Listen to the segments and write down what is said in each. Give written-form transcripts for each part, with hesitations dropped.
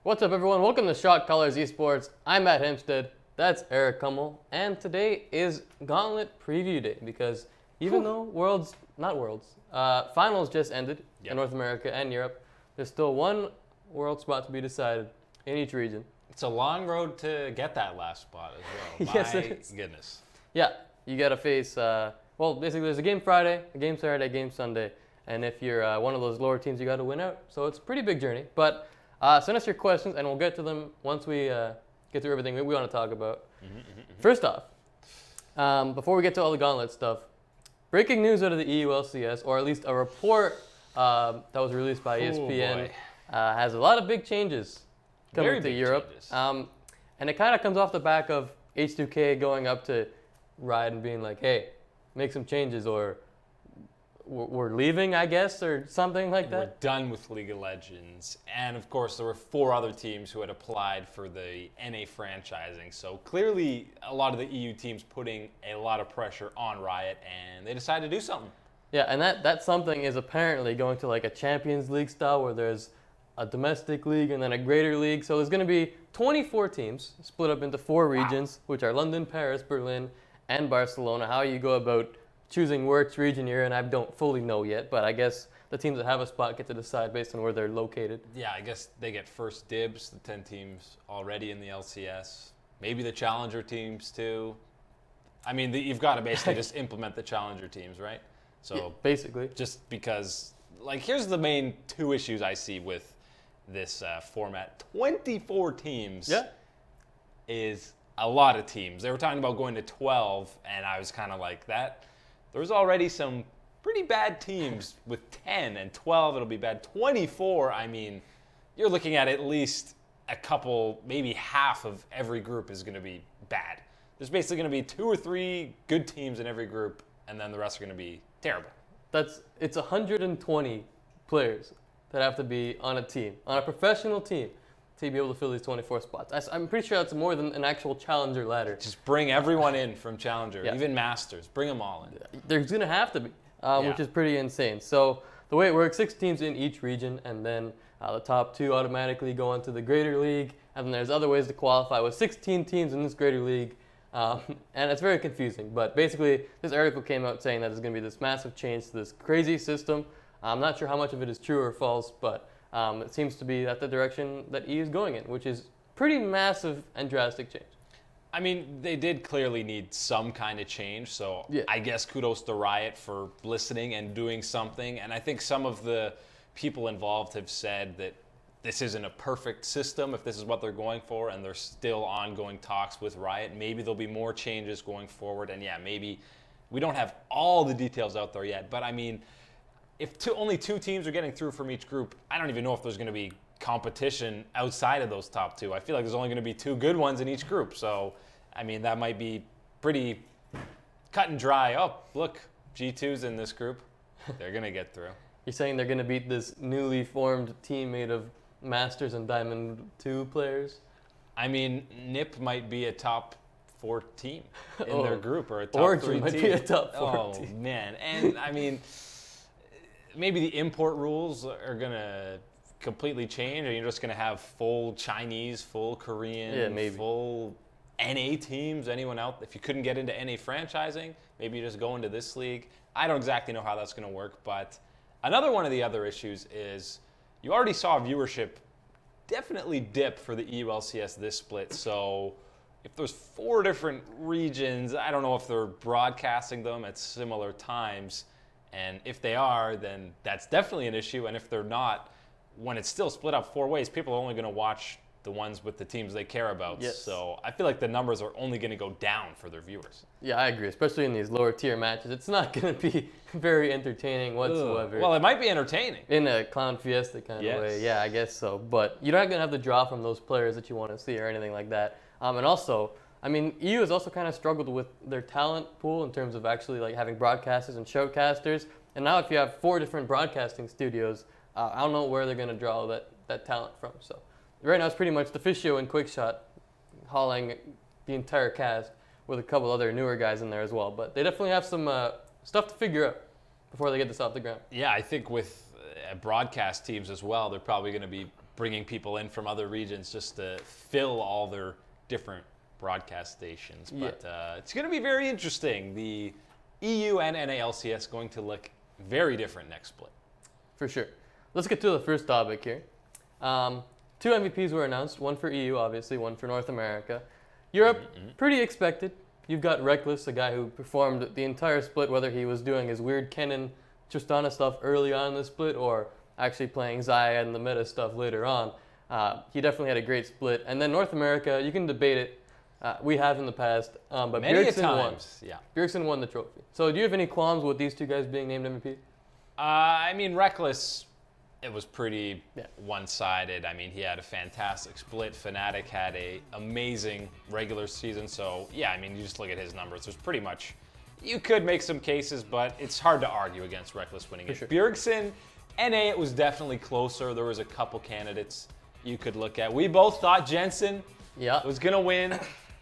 What's up, everyone? Welcome to Shot Callers Esports. I'm at Hempstead. That's Eric Kummel, and today is Gauntlet Preview Day because even though finals just ended in North America and Europe, there's still one world spot to be decided in each region. It's a long road to get that last spot as well. Yes, My it is. goodness. Yeah, you got to face, well, basically there's a game Friday, a game Saturday, a game Sunday, and if you're one of those lower teams, you got to win out. So it's a pretty big journey, but send us your questions, and we'll get to them once we get through everything we want to talk about. First off, before we get to all the Gauntlet stuff, breaking news out of the EU LCS, or at least a report that was released by ESPN, has a lot of big changes coming to Europe. And it kind of comes off the back of H2K going up to Riot and being like, hey, make some changes, or we're leaving, I guess, or something like that. We're done with League of Legends. And of course, there were 4 other teams who had applied for the NA franchising. So clearly, a lot of the EU teams putting a lot of pressure on Riot, and they decided to do something. Yeah, and that something is apparently going to like a Champions League style where there's a domestic league and then a greater league. So there's going to be 24 teams split up into 4 regions, which are London, Paris, Berlin, and Barcelona. How you go about choosing which region you're in, I don't fully know yet, but I guess the teams that have a spot get to decide based on where they're located. Yeah, I guess they get first dibs, the 10 teams already in the LCS. Maybe the challenger teams too. I mean, you've got to basically just implement the challenger teams, right? So yeah, basically. Just because, like, here's the main 2 issues I see with this format. 24 teams is a lot of teams. They were talking about going to 12, and I was kind of like that. There's already some pretty bad teams with 10 and 12. It'll be bad. 24, I mean, you're looking at least a couple, maybe half of every group is going to be bad. There's basically going to be 2 or 3 good teams in every group, and then the rest are going to be terrible. It's 120 players that have to be on a team, on a professional team, to be able to fill these 24 spots. I'm pretty sure that's more than an actual challenger ladder. Just bring everyone in from challenger, even masters. Bring them all in. There's going to have to be, which is pretty insane. So the way it works, 6 teams in each region, and then the top 2 automatically go on to the greater league, and then there's other ways to qualify with 16 teams in this greater league. And it's very confusing, but basically this article came out saying that there's going to be this massive change to this crazy system. I'm not sure how much of it is true or false, but it seems to be that the direction that EU is going in, which is pretty massive and drastic change. I mean, they did clearly need some kind of change, so I guess kudos to Riot for listening and doing something. And I think some of the people involved have said that this isn't a perfect system if this is what they're going for, and there's still ongoing talks with Riot. Maybe there'll be more changes going forward, and yeah, maybe we don't have all the details out there yet, but I mean, if only 2 teams are getting through from each group, I don't even know if there's going to be competition outside of those top 2. I feel like there's only going to be 2 good ones in each group. So, I mean, that might be pretty cut and dry. Oh, look, G2's in this group. They're going to get through. You're saying they're going to beat this newly formed team made of Masters and Diamond 2 players? I mean, NIP might be a top 4 team in their group, or a top Origin 3 might team. Be a top 4 team. Oh, man. And, I mean, maybe the import rules are going to completely change, and you're just going to have full Chinese, full Korean, full NA teams. Anyone out, if you couldn't get into NA franchising, maybe you just go into this league. I don't exactly know how that's going to work, but another one of the other issues is you already saw viewership definitely dip for the EU LCS this split. So if there's 4 different regions, I don't know if they're broadcasting them at similar times. And if they are, then that's definitely an issue. And if they're not, when it's still split up 4 ways, people are only going to watch the ones with the teams they care about. Yes. So I feel like the numbers are only going to go down for their viewers. Yeah, I agree, especially in these lower tier matches. It's not going to be very entertaining whatsoever. Well, it might be entertaining. In a Clown Fiesta kind of way. Yeah, I guess so. But you're not going to have the draw from those players that you want to see or anything like that. And also, I mean, EU has also kind of struggled with their talent pool in terms of actually like having broadcasters and showcasters. And now if you have 4 different broadcasting studios, I don't know where they're going to draw that talent from. So right now it's pretty much the Fishio and Quickshot hauling the entire cast with a couple other newer guys in there as well. But they definitely have some stuff to figure out before they get this off the ground. Yeah, I think with broadcast teams as well, they're probably going to be bringing people in from other regions just to fill all their different broadcast stations. But it's going to be very interesting. The EU and NA-LCS going to look very different next split. For sure. Let's get to the first topic here. 2 MVPs were announced, one for EU, obviously, one for North America. Europe, pretty expected. You've got Reckless, a guy who performed the entire split, whether he was doing his weird Kennen Tristana stuff early on in the split or actually playing Xayah and the meta stuff later on. He definitely had a great split. And then North America, you can debate it. We have in the past, but Many Bjergsen won. Yeah. Bjergsen won the trophy. So do you have any qualms with these 2 guys being named MVP? I mean, Reckless, it was pretty one-sided. I mean, he had a fantastic split. Fnatic had a amazing regular season. So, yeah, I mean, you just look at his numbers. There's pretty much, you could make some cases, but it's hard to argue against Reckless winning it. Sure. Bjergsen, NA, it was definitely closer. There was a couple candidates you could look at. We both thought Jensen was going to win.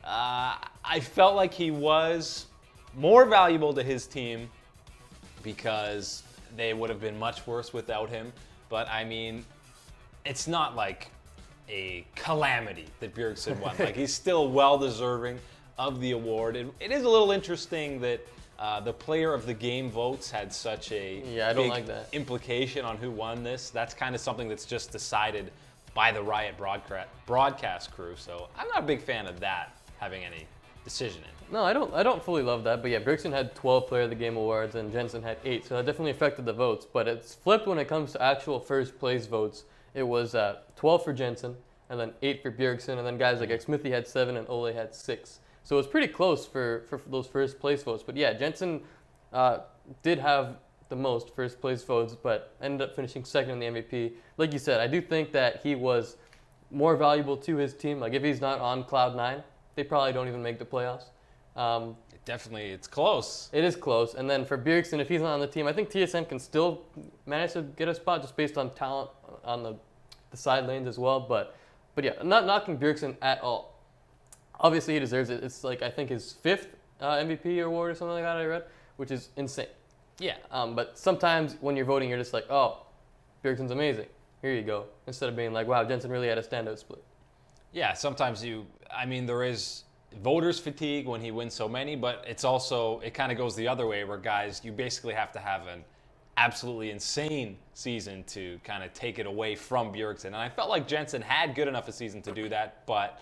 I felt like he was more valuable to his team because they would have been much worse without him. But, I mean, it's not like a calamity that Bjergsen won. Like, he's still well-deserving of the award. It is a little interesting that the player of the game votes had such a big implication on who won this. That's kind of something that's just decided by the Riot broadcast crew. So I'm not a big fan of that having any decision in it. No, I don't fully love that, but yeah, Bjergsen had 12 Player of the Game awards and Jensen had 8, so that definitely affected the votes. But it's flipped when it comes to actual first place votes. It was 12 for Jensen, and then 8 for Bjergsen, and then guys like Xmithy had 7 and Ole had 6. So it was pretty close for those first place votes. But yeah, Jensen did have the most first place votes, but ended up finishing second in the MVP. Like you said, I do think that he was more valuable to his team. Like if he's not on Cloud9, they probably don't even make the playoffs. It's close. It is close. And then for Bjergsen, if he's not on the team, I think TSM can still manage to get a spot just based on talent on the side lanes as well. But yeah, I'm not knocking Bjergsen at all. Obviously, he deserves it. It's like, I think, his 5th MVP award or something like that I read, which is insane. Yeah. But sometimes when you're voting, you're just like, oh, Bjergsen's amazing. Here you go. Instead of being like, wow, Jensen really had a standout split. Yeah, sometimes there is voters fatigue when he wins so many, but it's also, it kind of goes the other way where guys, you basically have to have an absolutely insane season to kind of take it away from Bjergsen. And I felt like Jensen had good enough a season to do that, but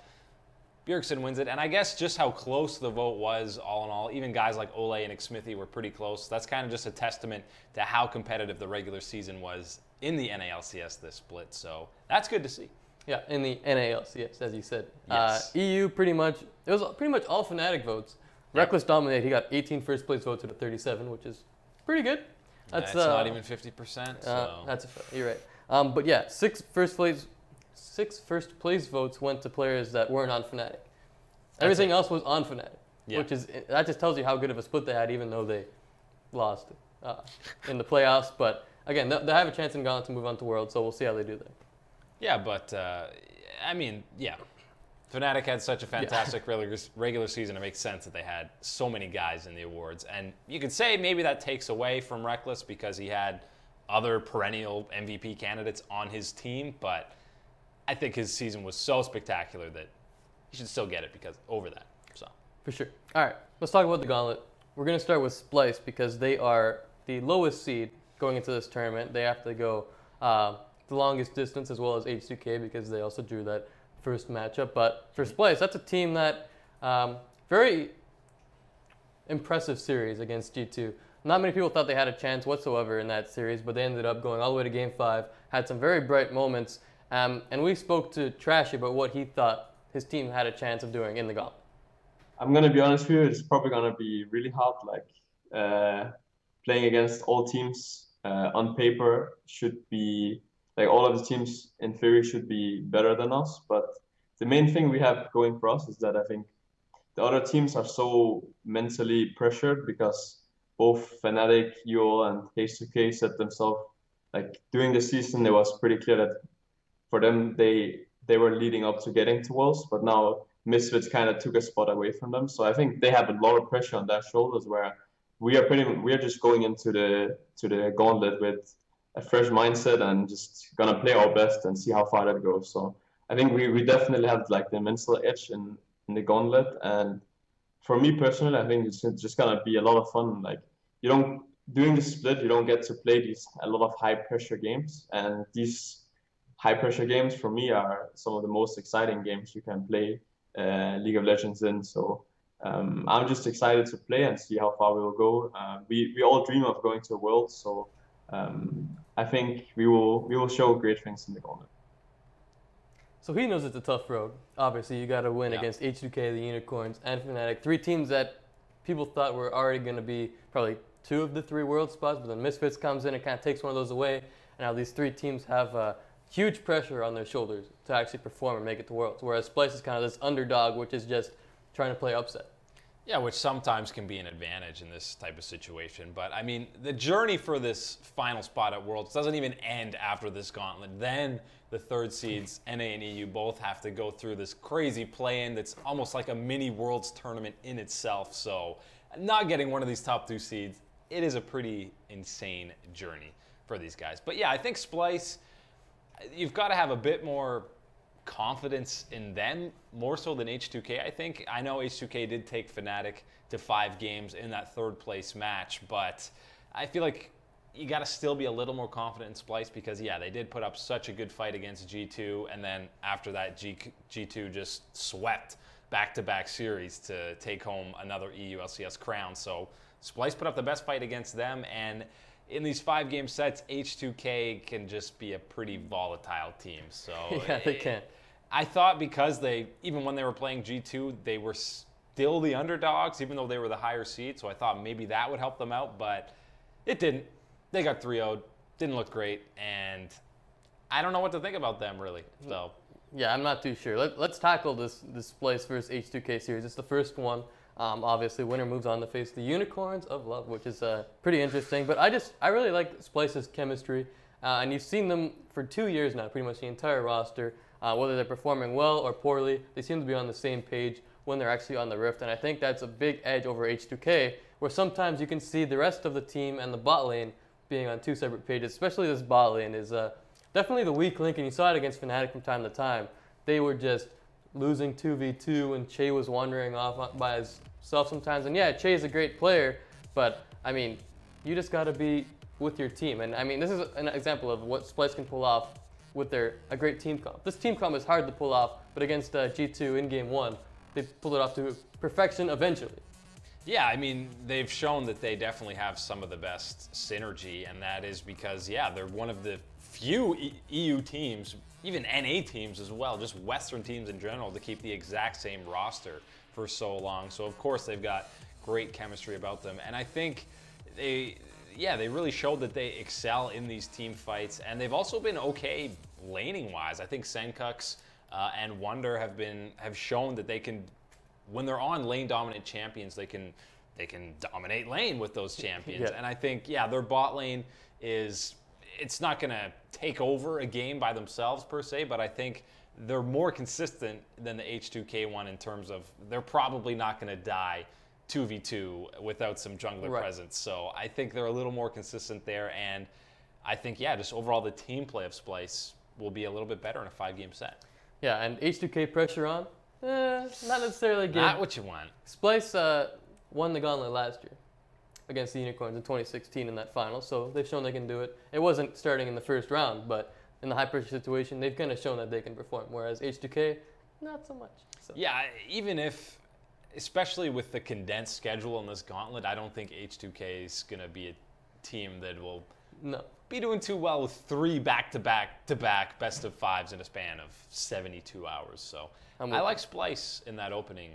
Bjergsen wins it. And I guess just how close the vote was all in all, even guys like Ole and Xmithy were pretty close. That's kind of just a testament to how competitive the regular season was in the NALCS this split. So that's good to see. Yeah, in the NALCS, as you said. Yes. EU it was pretty much all Fnatic votes. Yep. Reckless dominated. He got 18 first place votes out of 37, which is pretty good. That's not even 50%. So. You're right. But yeah, 6 first place votes went to players that weren't on Fnatic. Everything else was on Fnatic, which is, that just tells you how good of a split they had, even though they lost in the playoffs. But again, they have a chance in Gauntlet to move on to World, so we'll see how they do there. Yeah, but Fnatic had such a fantastic regular season. It makes sense that they had so many guys in the awards. And you could say maybe that takes away from Reckless because he had other perennial MVP candidates on his team, but I think his season was so spectacular that he should still get it over that. So for sure. All right, let's talk about the Gauntlet. We're going to start with Splyce because they are the lowest seed going into this tournament. They have to go the longest distance as well as H2K because they also drew that first matchup. But for Splyce, that's a team that very impressive series against G2. Not many people thought they had a chance whatsoever in that series, but they ended up going all the way to Game 5, had some very bright moments, and we spoke to Trashy about what he thought his team had a chance of doing in the Gauntlet. I'm going to be honest with you, it's probably going to be really hard. Playing against all teams on paper should be, all of the teams in theory should be better than us. But the main thing we have going for us is that I think the other teams are so mentally pressured because both Fnatic, UO, and H2K set themselves, during the season, it was pretty clear that for them, they were leading up to getting to Worlds, but now Misfits kind of took a spot away from them. So I think they have a lot of pressure on their shoulders where we are just going into the Gauntlet with a fresh mindset and just gonna play our best and see how far that goes. So I think we definitely have like the mental edge in the gauntlet. And for me personally, I think it's just gonna be a lot of fun. Like you don't doing the split, you don't get to play a lot of high pressure games, and these high pressure games for me are some of the most exciting games you can play League of Legends in. So I'm just excited to play and see how far we will go. We all dream of going to a World, so I think we will show great things in the gauntlet. So he knows it's a tough road. Obviously, you got to win against H2K, the Unicorns, and Fnatic. 3 teams that people thought were already going to be probably 2 of the 3 world spots, but then Misfits comes in and kind of takes one of those away. And now these 3 teams have huge pressure on their shoulders to actually perform and make it to Worlds, whereas Splyce is kind of this underdog, which is just trying to play upset. Yeah, which sometimes can be an advantage in this type of situation. But, I mean, the journey for this final spot at Worlds doesn't even end after this gauntlet. Then the 3rd seeds, NA and EU, both have to go through this crazy play-in that's almost like a mini Worlds tournament in itself. So not getting one of these top 2 seeds, it is a pretty insane journey for these guys. But, yeah, I think Splyce, you've got to have a bit more confidence in them, more so than H2K, I think. I know H2K did take Fnatic to 5 games in that 3rd place match, but I feel like you got to still be a little more confident in Splyce because, yeah, they did put up such a good fight against G2, and then after that, G2 just swept back-to-back series to take home another EU LCS crown. So Splyce put up the best fight against them, and in these 5-game sets, H2K can just be a pretty volatile team. So yeah, they can. I thought because even when they were playing G2, they were still the underdogs, even though they were the higher seed. So I thought maybe that would help them out, but it didn't. They got 3-0'd, didn't look great, and I don't know what to think about them, really. So yeah, I'm not too sure. Let's tackle this Splyce versus H2K series. It's the first one. Obviously, winner moves on to face the Unicorns of Love, which is pretty interesting. But I really like Splyce's chemistry, and you've seen them for 2 years now, pretty much the entire roster. Whether they're performing well or poorly, they seem to be on the same page when they're actually on the Rift, and I think that's a big edge over H2K, where sometimes you can see the rest of the team and the bot lane being on 2 separate pages. Especially this bot lane is definitely the weak link, and you saw it against Fnatic from time to time. They were just losing 2v2, and Che was wandering off by himself sometimes. And yeah, Che is a great player, but I mean, you just got to be with your team. And I mean, this is an example of what Splyce can pull off with a great team comp. This team comp is hard to pull off, but against G2 in game 1, they pulled it off to perfection eventually. Yeah, I mean, they've shown that they definitely have some of the best synergy, and that is because, yeah, they're one of the few EU teams, even NA teams as well, just Western teams in general, to keep the exact same roster for so long. So, of course, they've got great chemistry about them. And I think they really showed that they excel in these team fights. And they've also been okay laning-wise. I think Senkux and Wonder have shown that they can, when they're on lane-dominant champions, they can dominate lane with those champions. Yeah. And I think, yeah, their bot lane it's not going to take over a game by themselves per se, but I think they're more consistent than the H2K one in terms of they're probably not going to die 2v2 without some jungler presence. So I think they're a little more consistent there, and I think, yeah, just overall the team play of Splyce will be a little bit better in a 5-game set. Yeah, and H2K pressure on? Not necessarily good. Not what you want. Splyce won the Gauntlet last year against the Unicorns in 2016 in that final, so they've shown they can do it. It wasn't starting in the first round, but in the high-pressure situation, they've kind of shown that they can perform, whereas H2K, not so much. So. Yeah, even if, especially with the condensed schedule in this Gauntlet, I don't think H2K is going to be a team that will be doing too well with 3 back-to-back best-of-5s in a span of 72 hours. So I like Splyce in that opening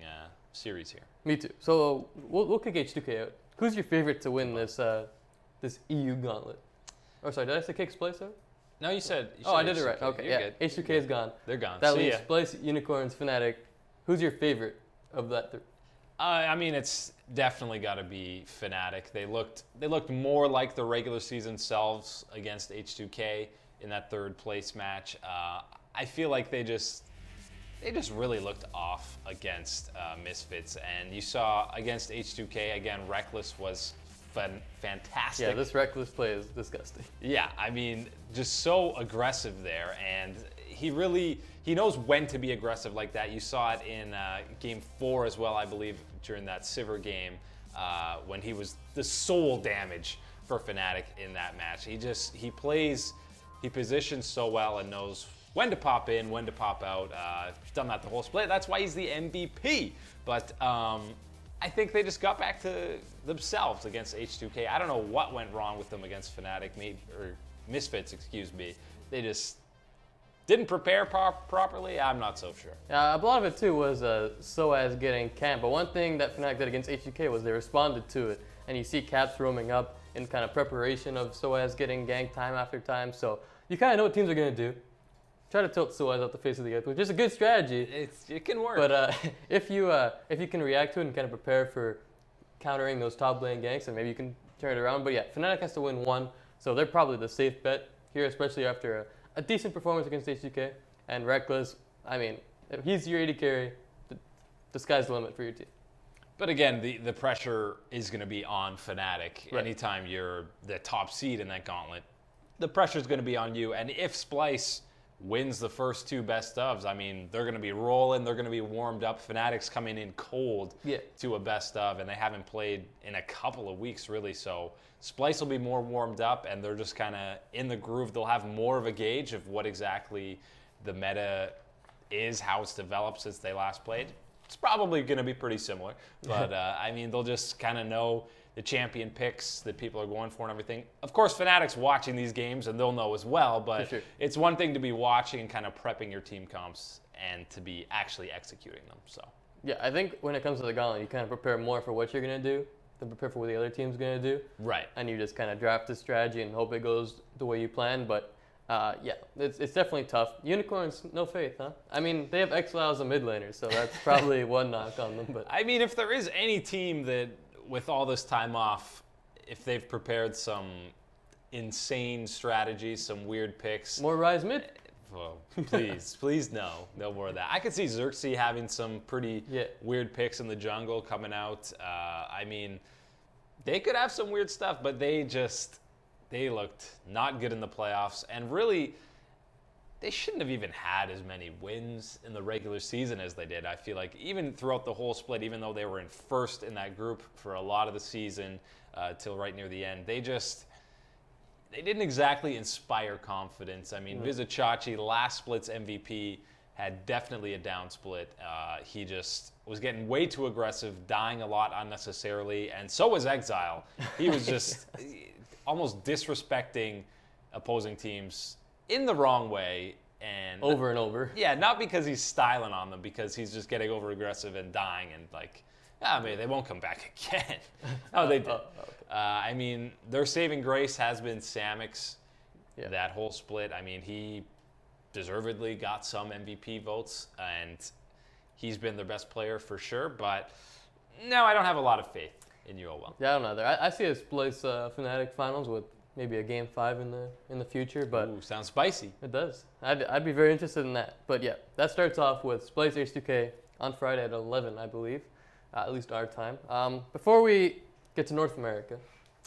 series here. Me too. So we'll kick H2K out. Who's your favorite to win this EU Gauntlet? Oh, sorry, did I say kick Splyce out? No, you said I did it right. H2K. Okay, You're yeah. good. H2K is gone. They're gone. That leaves Splyce, Unicorns, Fnatic. Who's your favorite of that 3? I mean, it's definitely got to be Fnatic. They looked more like the regular season selves against H2K in that 3rd place match. I feel like they just really looked off against Misfits, and you saw against H2K again. Reckless was fantastic. Yeah, this reckless play is disgusting. Yeah, I mean, just so aggressive there, and he knows when to be aggressive like that. You saw it in Game 4 as well, I believe, during that Sivir game, when he was the sole damage for Fnatic in that match. He positions so well and knows when to pop in, when to pop out. He's done that the whole split. That's why he's the MVP. But I think they just got back to themselves against H2K. I don't know what went wrong with them against Fnatic, or Misfits, excuse me. They just didn't prepare properly. I'm not so sure. A lot of it too was SOAS getting camped. But one thing that Fnatic did against H2K was they responded to it. And you see caps roaming up in kind of preparation of SOAS getting ganked time after time. So you kind of know what teams are going to do. Try to tilt SOAS out the face of the earth, which is a good strategy. It can work. But if you can react to it and kind of prepare for countering those top lane ganks, and maybe you can turn it around. But yeah, Fnatic has to win one, so they're probably the safe bet here, especially after a decent performance against H2K. And Reckless, I mean, if he's your AD carry, the sky's the limit for your team. But again, the pressure is going to be on Fnatic. Right. Anytime you're the top seed in that gauntlet, the pressure is going to be on you. And if Splyce wins the first 2 best ofs, I mean, they're going to be rolling, they're going to be warmed up. Fnatic's coming in cold to a best of, and they haven't played in a couple of weeks, really. So Splyce will be more warmed up, and they're just kind of in the groove. They'll have more of a gauge of what exactly the meta is, how it's developed since they last played. It's probably going to be pretty similar, but I mean, they'll just kind of know the champion picks that people are going for and everything. Of course, Fnatic's watching these games, and they'll know as well, but it's one thing to be watching and kind of prepping your team comps and to be actually executing them. So yeah, I think when it comes to the gauntlet, you kind of prepare more for what you're going to do than prepare for what the other team's going to do. Right. And you just kind of draft the strategy and hope it goes the way you plan. But yeah, it's definitely tough. Unicorns, no faith, huh? I mean, they have Exile as a mid laner, so that's probably one knock on them. But I mean, if there is any team that, with all this time off, if they've prepared some insane strategies, some weird picks. More Rise mid? Well, please no more of that. I could see Xerxes having some pretty weird picks in the jungle coming out. I mean, they could have some weird stuff, but they looked not good in the playoffs, and really, they shouldn't have even had as many wins in the regular season as they did. I feel like even throughout the whole split, even though they were in first in that group for a lot of the season till right near the end, they didn't exactly inspire confidence. I mean, Vizichachi, last split's MVP, had definitely a down split. He just was getting way too aggressive, dying a lot unnecessarily, and so was Exile. He was just almost disrespecting opposing teams in the wrong way, and over and over. Yeah, not because he's styling on them, because he's just getting over aggressive and dying, and like, I mean, they won't come back again. Oh, they did. Okay. I mean, their saving grace has been Samix. That whole split. I mean, he deservedly got some MVP votes, and he's been their best player for sure. But no, I don't have a lot of faith in UOL. Yeah, I don't know either. I see a Splyce Fnatic finals with maybe a Game 5 in the future, but ooh, sounds spicy. It does. I'd be very interested in that. But yeah, that starts off with Splyce H2K on Friday at 11, I believe, at least our time. Before we get to North America,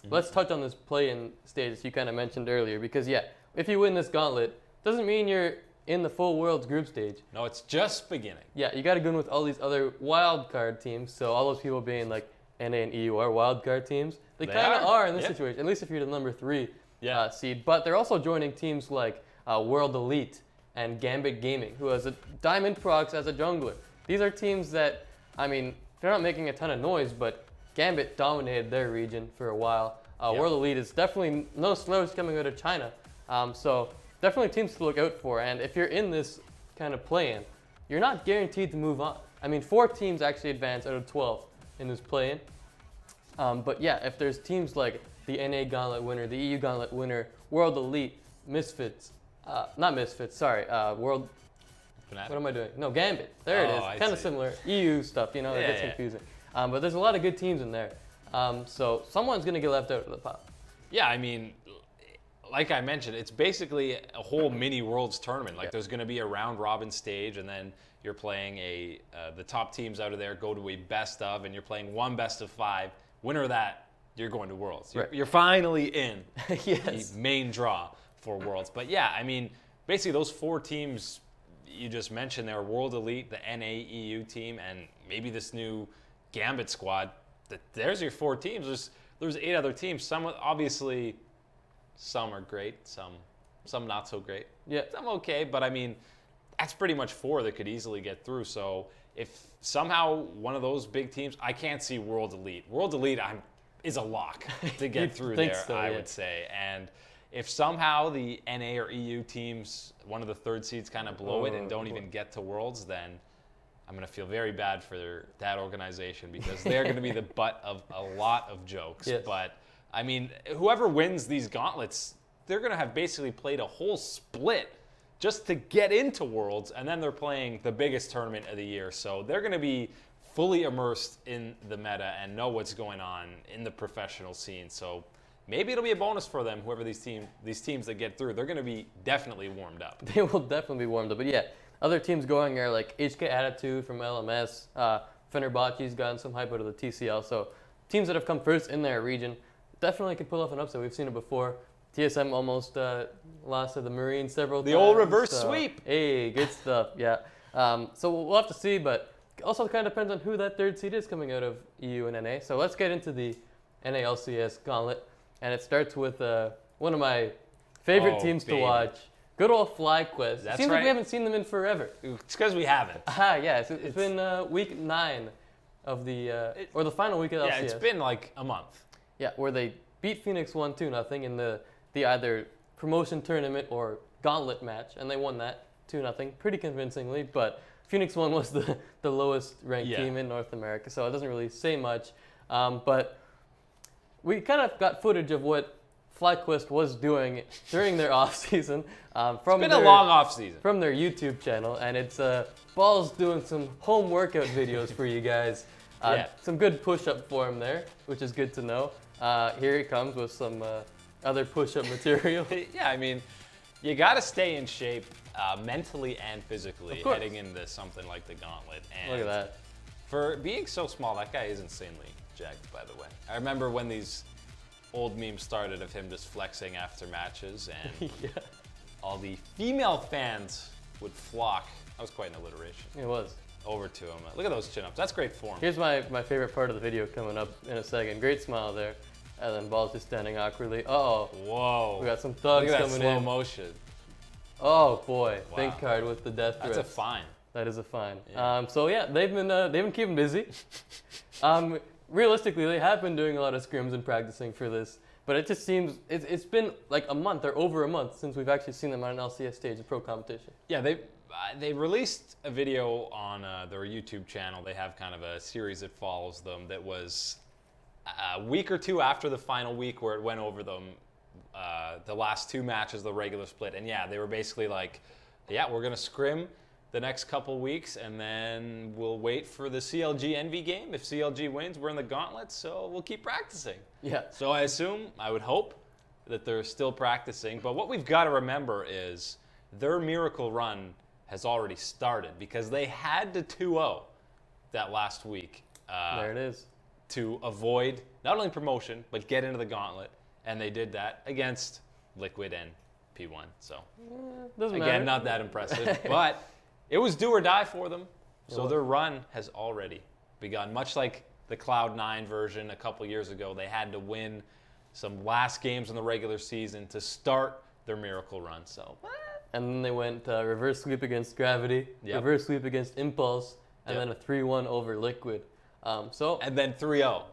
let's touch on this play-in stage you kind of mentioned earlier, because yeah, if you win this gauntlet, doesn't mean you're in the full Worlds group stage. No, it's just beginning. Yeah, you got to go in with all these other wild card teams. So all those people being like NA and EU are wild card teams. They kind of are in this situation, at least if you're the number 3 seed. But they're also joining teams like World Elite and Gambit Gaming, who has a Diamond Prox as a jungler. These are teams that, I mean, they're not making a ton of noise, but Gambit dominated their region for a while. World Elite is definitely no slouch coming out of China. So definitely teams to look out for. And if you're in this kind of play-in, you're not guaranteed to move on. I mean, 4 teams actually advance out of 12 in this play-in. But yeah, if there's teams like the NA Gauntlet winner, the EU Gauntlet winner, World Elite, Misfits, not Misfits, sorry, World, Fnatic. What am I doing? No, Gambit, there it is, kind of similar, EU stuff, you know, it gets confusing. But there's a lot of good teams in there, so someone's going to get left out of the pop. Yeah, I mean, like I mentioned, it's basically a whole mini Worlds tournament. Like there's going to be a round robin stage, and then you're playing the top teams out of there go to a best of, and you're playing one best of 5. Winner of that you're going to Worlds. Right. You're finally in Yes. the main draw for Worlds. But yeah, I mean, basically those 4 teams you just mentioned there, World Elite, the NA EU team, and maybe this new Gambit squad. There's your 4 teams. There's 8 other teams. Some obviously, some are great, some not so great. Yeah. Some okay, but I mean, that's pretty much 4 that could easily get through. So if somehow one of those big teams, I can't see World Elite. World Elite is a lock to get through there, so, I yeah. would say. And if somehow the NA or EU teams, one of the 3rd seeds kind of blow it and don't even get to Worlds, then I'm going to feel very bad for that organization because they're going to be the butt of a lot of jokes. Yes. But, I mean, whoever wins these gauntlets, they're going to have basically played a whole split just to get into Worlds, and then they're playing the biggest tournament of the year. So they're going to be fully immersed in the meta and know what's going on in the professional scene. So maybe it'll be a bonus for them, whoever these teams that get through. They're going to be definitely warmed up. They will definitely be warmed up. But yeah, other teams going are like HK Attitude from LMS. Fenerbahce's gotten some hype out of the TCL. So teams that have come first in their region definitely could pull off an upset. We've seen it before. TSM almost lost to the Marines several times. The old reverse sweep. Hey, good stuff. Yeah. So we'll have to see, but also kind of depends on who that 3rd seed is coming out of EU and NA. So let's get into the NA LCS Gauntlet. And it starts with one of my favorite teams to watch. Good old FlyQuest. That's Seems right. like we haven't seen them in forever. It's because we haven't. Yeah. It's been week 9 of the, or the final week of LCS. Yeah, it's been like a month. Yeah, where they beat Phoenix 1-0 in the either promotion tournament or gauntlet match, and they won that 2-0 pretty convincingly. But Phoenix 1 was the lowest ranked team in North America, so it doesn't really say much. But we kind of got footage of what FlyQuest was doing during their off season. It's been a long off season from their YouTube channel, and it's Balls doing some home workout videos for you guys. Some good push-up form there, which is good to know. Here he comes with some other push-up material. Yeah, I mean, you got to stay in shape mentally and physically heading into something like the Gauntlet. And look at that. For being so small, that guy is insanely jacked, by the way. I remember when these old memes started of him just flexing after matches, and all the female fans would flock. That was quite an alliteration. It was. Over to him. Look at those chin-ups. That's great form. Here's my favorite part of the video coming up in a second. Great smile there. And then Balls just standing awkwardly. Uh-oh. Whoa. We got some thugs Look at that coming slow in. motion. Oh boy. Wow. Think card with the death threats. That's a fine. That is a fine. Yeah. So yeah, they've been keeping busy. Realistically, they have been doing a lot of scrims and practicing for this, but it just seems it's been like a month or over a month since we've actually seen them on an LCS stage of pro competition. Yeah, they released a video on their YouTube channel. They have kind of a series that follows them that was a week or 2 after the final week where it went over them, the last 2 matches, the regular split. And yeah, they were basically like, yeah, we're going to scrim the next couple weeks, and then we'll wait for the CLG Envy game. If CLG wins, we're in the Gauntlet, so we'll keep practicing. Yeah. So I would hope that they're still practicing. But what we've got to remember is their miracle run has already started because they had to 2-0 that last week. There it is. To avoid not only promotion, but get into the Gauntlet. And they did that against Liquid and P1. So, Doesn't again, matter. not that impressive. But it was do or die for them. So their run has already begun. Much like the Cloud9 version a couple years ago, they had to win some last games in the regular season to start their miracle run. So, And then they went reverse sweep against Gravity, reverse sweep against Impulse, and then a 3-1 over Liquid. And then 3-0.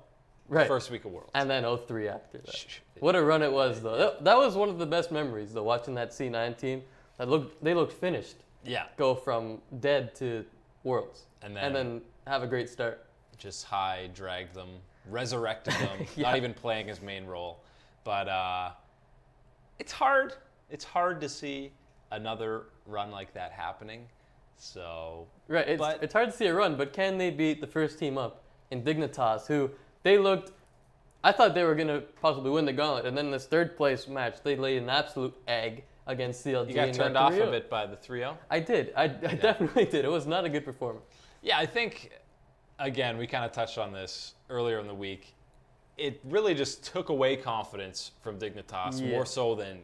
Right. First week of Worlds. And then 0-3 after that. What a run it was, though. That was one of the best memories, though, watching that C9 team. They looked finished. Yeah. Go from dead to Worlds. And then have a great start. Just dragged them, resurrected them, not even playing his main role. But it's hard. It's hard to see another run like that happening. So right, it's hard to see a run, but can they beat the first team up in Dignitas, who they looked? I thought they were gonna possibly win the Gauntlet, and then this 3rd place match, they laid an absolute egg against CLG. You got turned off a bit by the 3-0? I did. I definitely did. It was not a good performance. Yeah, I think, again, we kind of touched on this earlier in the week. it really just took away confidence from Dignitas more so than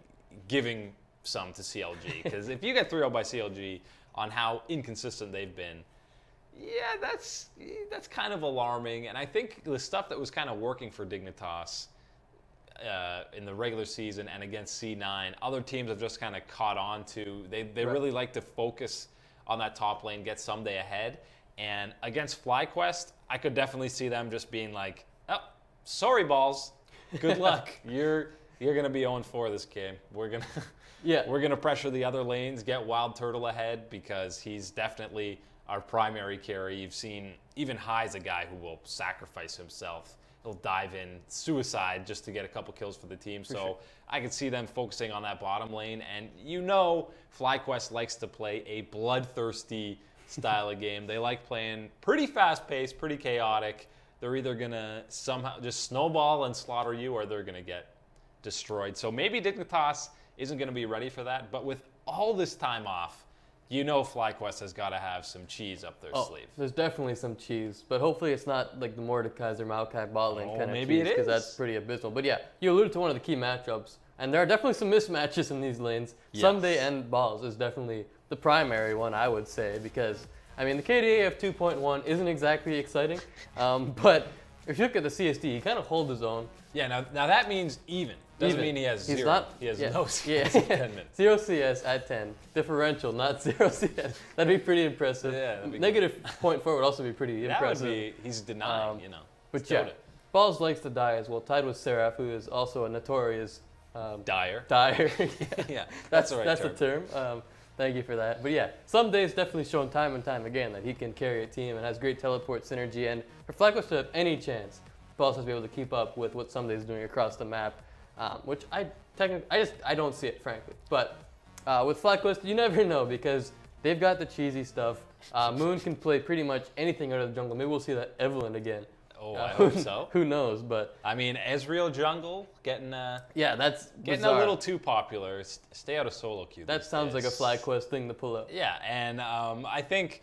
giving some to CLG. Because if you get 3-0 by CLG on how inconsistent they've been, yeah, that's kind of alarming. And I think the stuff that was kind of working for Dignitas in the regular season and against C9, other teams have just kind of caught on to. They really like to focus on that top lane, get someday ahead. And against FlyQuest, I could definitely see them just being like, oh, sorry, balls. Good luck. You're gonna be 0-4 this game. We're gonna pressure the other lanes, get Wild Turtle ahead because he's definitely our primary carry. You've seen even High's a guy who will sacrifice himself. He'll dive in suicide just to get a couple kills for the team. So I could see them focusing on that bottom lane. And FlyQuest likes to play a bloodthirsty style of game. They like playing pretty fast-paced, pretty chaotic. They're either going to somehow just snowball and slaughter you, or they're going to get destroyed. So maybe Dignitas isn't going to be ready for that. But with all this time off, FlyQuest has got to have some cheese up their sleeve. There's definitely some cheese. But hopefully it's not like the Mordekaiser Maokai bot lane kind of maybe cheese, because that's pretty abysmal. But yeah, you alluded to one of the key matchups. And there are definitely some mismatches in these lanes. Yes. Someday and Balls is definitely the primary one, I would say, because, I mean, the KDA of 2.1 isn't exactly exciting, but if you look at the CSD, he kind of holds his own. Yeah, now that means even. Doesn't mean he has zero. He has no CS at 10 minutes. 0 CS at 10. Differential, not 0 CS. That'd be pretty impressive. Yeah, Negative 0.4 would also be pretty impressive. That would be, he's denying, But yeah, Balls likes to die as well, tied with Seraph, who is also a notorious... Dyer. Yeah, that's the term. Thank you for that. But yeah, some days definitely shown time and time again that he can carry a team and has great teleport synergy. And for FlyQuest to have any chance, Balls has to be able to keep up with what Someday is doing across the map, which I don't see it, frankly. But with FlyQuest, you never know because they've got the cheesy stuff. Moon can play pretty much anything out of the jungle. Maybe we'll see that Evelyn again. Oh, I hope so. Who knows? But I mean, Ezreal jungle getting that's getting bizarre. A little too popular. Stay out of solo queue. That sounds like a FlyQuest thing to pull up. Yeah, and I think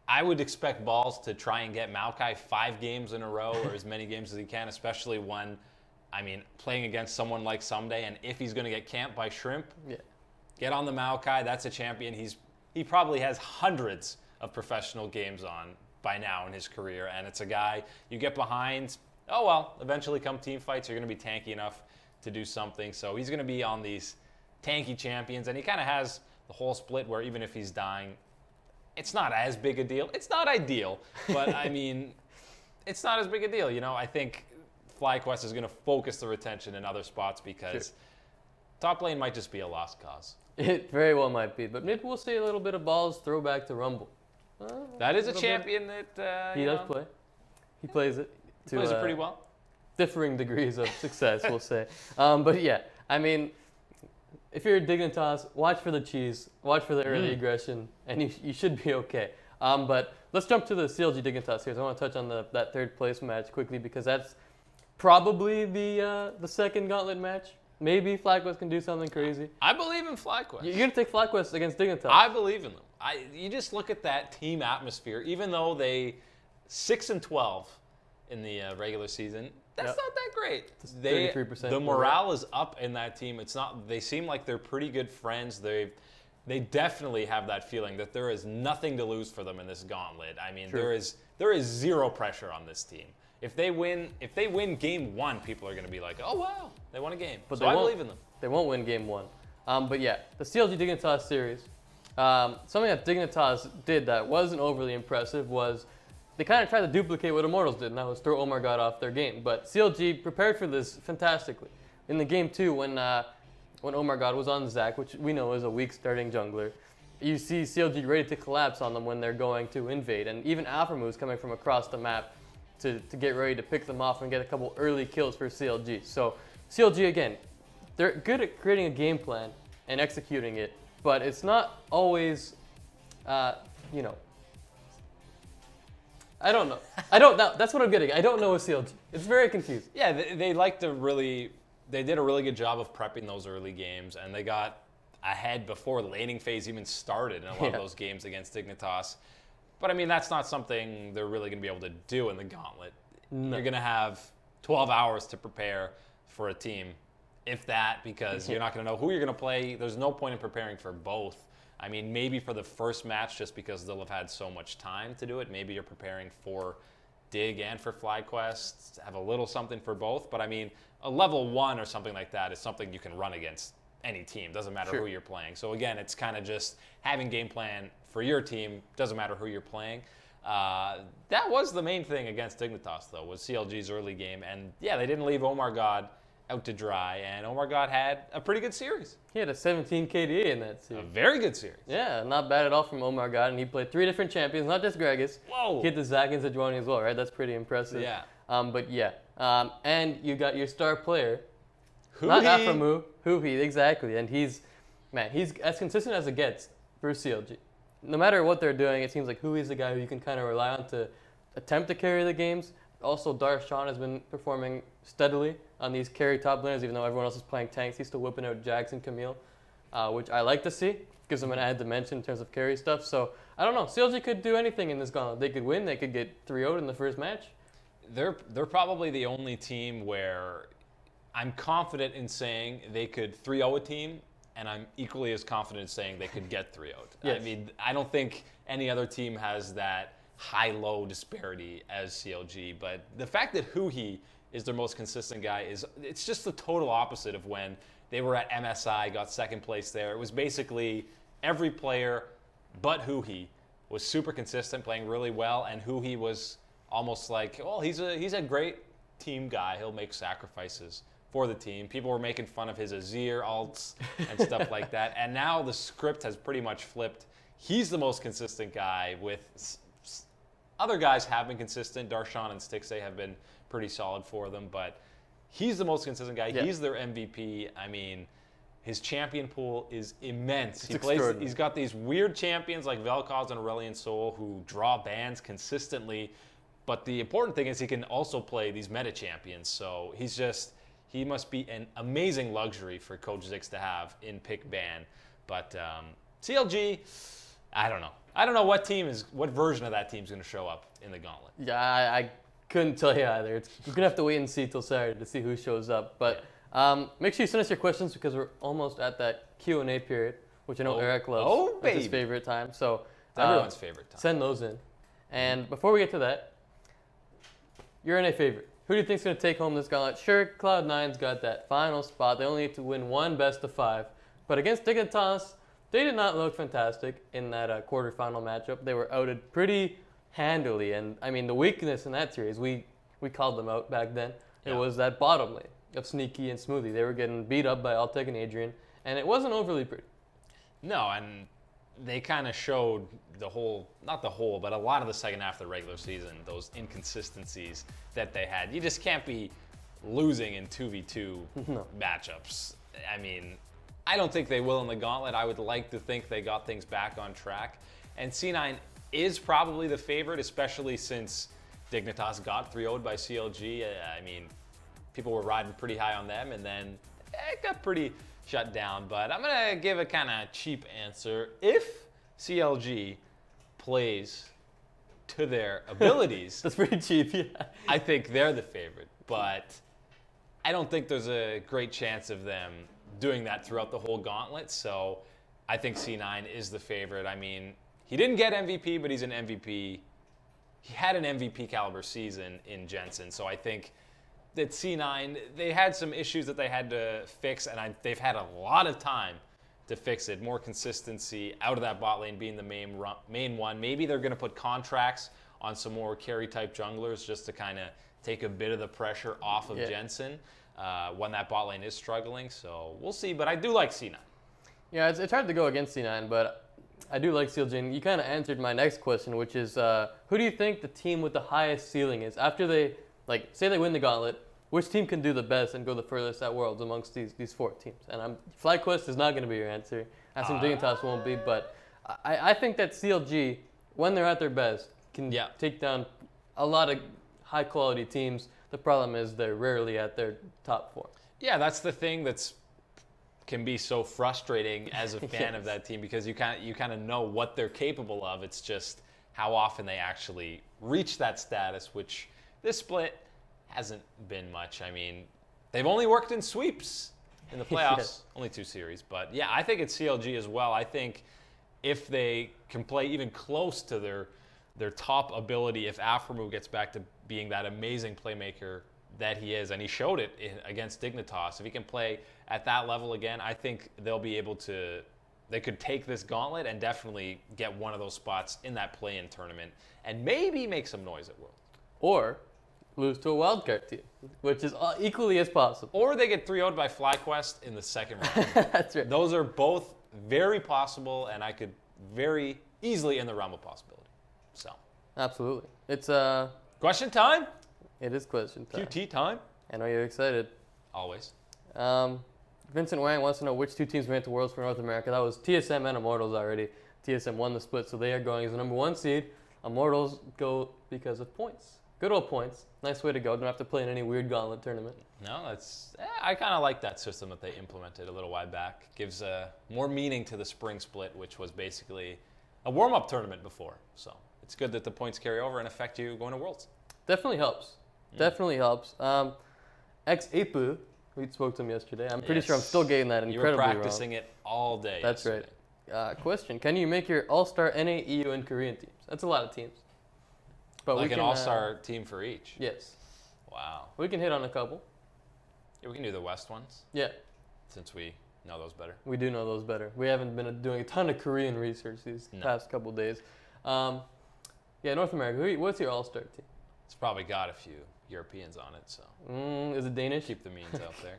I would expect Balls to try and get Maokai 5 games in a row or as many games as he can, especially when, I mean, playing against someone like Someday, and if he's going to get camped by Shrimp, get on the Maokai. That's a champion. He probably has hundreds of professional games on by now in his career, and it's a guy you get behind. Oh well, eventually come team fights, you're going to be tanky enough to do something. So he's going to be on these tanky champions, and he kind of has the whole split where even if he's dying, it's not as big a deal. It's not ideal, but I mean, it's not as big a deal. I think FlyQuest is going to focus the retention in other spots because top lane might just be a lost cause. It very well might be, but maybe we'll see a little bit of Balls throwback to Rumble. That is a champion that he does play. He plays it. Plays it pretty well. Differing degrees of success, we'll say. But yeah, I mean, if you're a Dignitas, watch for the cheese, watch for the early aggression, and you should be okay. But let's jump to the CLG Dignitas here. So I want to touch on that third place match quickly because that's probably the second Gauntlet match. Maybe FlyQuest can do something crazy. I believe in FlyQuest. You're going to take FlyQuest against Dignitas. I believe in them. You just look at that team atmosphere. Even though they 6-12 in the regular season, that's not that great. 33%. The morale is up in that team. It's not. They seem like they're pretty good friends. They definitely have that feeling that there is nothing to lose for them in this gauntlet. I mean, there is zero pressure on this team. If they win game 1, people are going to be like, oh wow, they won a game. But I believe in them. They won't win game 1. But yeah, the CLG Dignitas series. Something that Dignitas did that wasn't overly impressive was they kind of tried to duplicate what Immortals did, and that was throw Omar God off their game. But CLG prepared for this fantastically. In the game 2, when Omar God was on Zac, which we know is a weak starting jungler, you see CLG ready to collapse on them when they're going to invade, and even Alpha moves coming from across the map to get ready to pick them off and get a couple early kills for CLG. So CLG, again, they're good at creating a game plan and executing it, but it's not always, I don't know. That's what I'm getting. I don't know with CLG. It's very confusing. Yeah, they did a really good job of prepping those early games, and they got ahead before the laning phase even started in a lot of those games against Dignitas. But I mean, that's not something they're really going to be able to do in the Gauntlet. No. You're going to have 12 hours to prepare for a team, if that, because you're not going to know who you're going to play. There's no point in preparing for both. I mean, maybe for the first match, just because they'll have had so much time to do it. Maybe you're preparing for Dig and for FlyQuest, have a little something for both. But I mean, a level 1 or something like that is something you can run against any team. Doesn't matter who you're playing. So again, it's kind of just having game plan for your team. Doesn't matter who you're playing. That was the main thing against Dignitas, though, was CLG's early game. And yeah, they didn't leave Omar God out to dry, and Omar God had a pretty good series. He had a 17 KDA in that series. A very good series. Yeah, not bad at all from Omar God, and he played 3 different champions, not just Gregus. Whoa! He hit the Zac and Sejuani as well, right? That's pretty impressive. Yeah. But yeah, and you got your star player, Huhi. not Aframu, Huhi, exactly, and he's as consistent as it gets for CLG. No matter what they're doing, it seems like Hui's the guy who you can kind of rely on to attempt to carry the games. Also, Darshan has been performing steadily on these carry top laners, even though everyone else is playing tanks. He's still whipping out Jax and Kummel, which I like to see. Gives them an added dimension in terms of carry stuff. So, I don't know. CLG could do anything in this gauntlet. They could win. They could get 3-0'd in the first match. They're probably the only team where I'm confident in saying they could 3-0 a team, and I'm equally as confident in saying they could get 3-0'd. Yes. I mean, I don't think any other team has that high-low disparity as CLG, but the fact that Huhi is their most consistent guy it's just the total opposite of when they were at MSI, got second place there. It was basically every player but Huhi was super consistent, playing really well, and Huhi was almost like, well, he's a great team guy. He'll make sacrifices for the team. People were making fun of his Azir ults and stuff like that, and now the script has pretty much flipped. He's the most consistent guy. With other guys have been consistent. Darshan and Stixxay have been pretty solid for them, but he's the most consistent guy. Yeah. He's their MVP. I mean, his champion pool is immense. He's got these weird champions like Vel'Koz and Aurelion Sol who draw bans consistently, but the important thing is he can also play these meta champions. So he must be an amazing luxury for Coach Zix to have in pick ban. But CLG, I don't know. I don't know what version of that team is going to show up in the gauntlet. Yeah, I couldn't tell you either. You're going to have to wait and see till Saturday to see who shows up. But make sure you send us your questions because we're almost at that Q&A period, which I know Eric loves. Oh, baby. It's his favorite time. So it's everyone's favorite time. Send those in. And before we get to that, your NA favorite. Who do you think is going to take home this gauntlet? Sure, Cloud9's got that final spot. They only need to win one best of 5. But against Dignitas, they did not look fantastic in that quarterfinal matchup. They were outed pretty handily. And, I mean, the weakness in that series, we called them out back then. Yeah. It was that bottom lane of Sneaky and Smoothie. They were getting beat up by Altec and Adrian, and it wasn't overly pretty. No, and they kind of showed not the whole, but a lot of the second half of the regular season, those inconsistencies that they had. You just can't be losing in 2v2 matchups. I mean, I don't think they will in the gauntlet. I would like to think they got things back on track. And C9 is probably the favorite, especially since Dignitas got 3-0'd by CLG. I mean, people were riding pretty high on them, and then it got pretty shut down. But I'm going to give a kind of cheap answer. If CLG plays to their abilities, that's pretty cheap, yeah. I think they're the favorite. But I don't think there's a great chance of them doing that throughout the whole gauntlet. So I think C9 is the favorite. I mean, he didn't get MVP, but he's an MVP. He had an MVP caliber season in Jensen. So I think that C9, they had some issues that they had to fix, and they've had a lot of time to fix it. More consistency out of that bot lane being the main one. Maybe they're going to put contracts on some more carry-type junglers just to kind of take a bit of the pressure off of Jensen when that bot lane is struggling. So we'll see, but I do like C9. Yeah, it's hard to go against C9, but I do like CLG. And you kind of answered my next question, which is who do you think the team with the highest ceiling is? After they, say they win the gauntlet, which team can do the best and go the furthest at Worlds amongst these 4 teams? And FlyQuest is not going to be your answer. I think Dignitas won't be, but I think that CLG, when they're at their best, can take down a lot of high-quality teams. The problem is they're rarely at their top 4. Yeah, that's the thing can be so frustrating as a fan of that team, because you kind of know what they're capable of. It's just how often they actually reach that status, which this split, hasn't been much. I mean, they've only worked in sweeps in the playoffs, Yes. only 2 series. But yeah, I think it's CLG as well. I think if they can play even close to their top ability, if Aframu gets back to being that amazing playmaker that he is, and he showed it against Dignitas, if he can play at that level again, I think they'll be able to. They could take this gauntlet and definitely get one of those spots in that play-in tournament and maybe make some noise at Worlds. Or lose to a wildcard team, which is equally as possible. Or they get 3-0'd by FlyQuest in the second round. That's right. Those are both very possible, and I could very easily in the realm of possibility. So, Absolutely. It's question time? It is question time. QT time? I know you're excited. Always. Vincent Wang wants to know which 2 teams made it to Worlds for North America. That was TSM and Immortals already. TSM won the split, so they are going as the number 1 seed. Immortals go because of points. Good old points. Nice way to go. Don't have to play in any weird gauntlet tournament. No, I kind of like that system that they implemented a little while back. Gives more meaning to the spring split, which was basically a warm-up tournament before. So it's good that the points carry over and affect you going to Worlds. Definitely helps. Definitely helps. Ex-Apu, we spoke to him yesterday. I'm pretty sure I'm still getting that incredibly wrong. You were practicing it all day. That's yesterday. right. Question, can you make your all-star NA, EU, and Korean teams? That's a lot of teams. But Like we an can, all-star team for each? Yes. Wow. We can hit on a couple. Yeah, we can do the West ones, Yeah, since we know those better. we do know those better. We haven't been doing a ton of Korean research these past couple days. Yeah, North America, what's your all-star team? It's probably got a few Europeans on it, so Is it Danish? keep the means out there.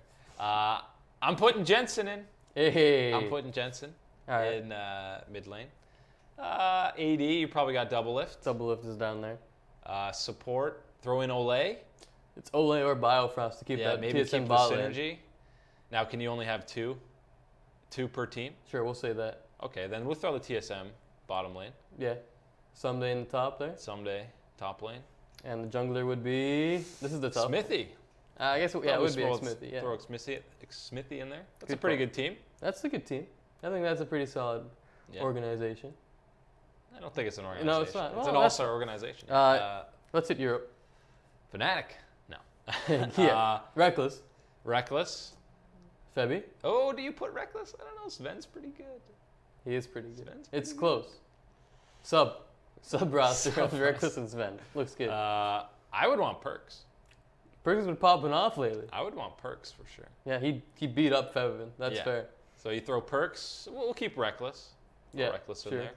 I'm putting Jensen in. Hey. I'm putting Jensen All right. in mid lane. AD, you probably got double lift. Double lift is down there. Support, throw in Olay. It's Olay or Biofrost to keep that maybe TSM keep the bot lane. synergy. Now, can you only have 2 per team? Sure, we'll say that. Okay, then we'll throw the TSM bottom lane. Yeah. Someday in the top there. Someday, top lane. And the jungler would be... This is the top. Smithy. I guess, yeah, it would be Smithy. Yeah. Throw Smithy in there. That's Good a pretty call. good team. That's a good team. I think that's a pretty solid organization. I don't think it's an organization. No, it's not. It's Well, an all-star organization. Let's hit Europe. Fnatic. No. Yeah. Reckless. Reckless. Febby. Oh, do you put Reckless? I don't know. Sven's pretty good. He is pretty good. Sven's It's pretty close. Sub roster Sub of Reckless and Sven. Looks good. I would want Perks. Perks has been popping off lately. I would want Perks for sure. Yeah, he beat up Fevin. That's Yeah. fair. So you throw Perks. We'll keep Reckless. Throw Yeah, Reckless in sure. there.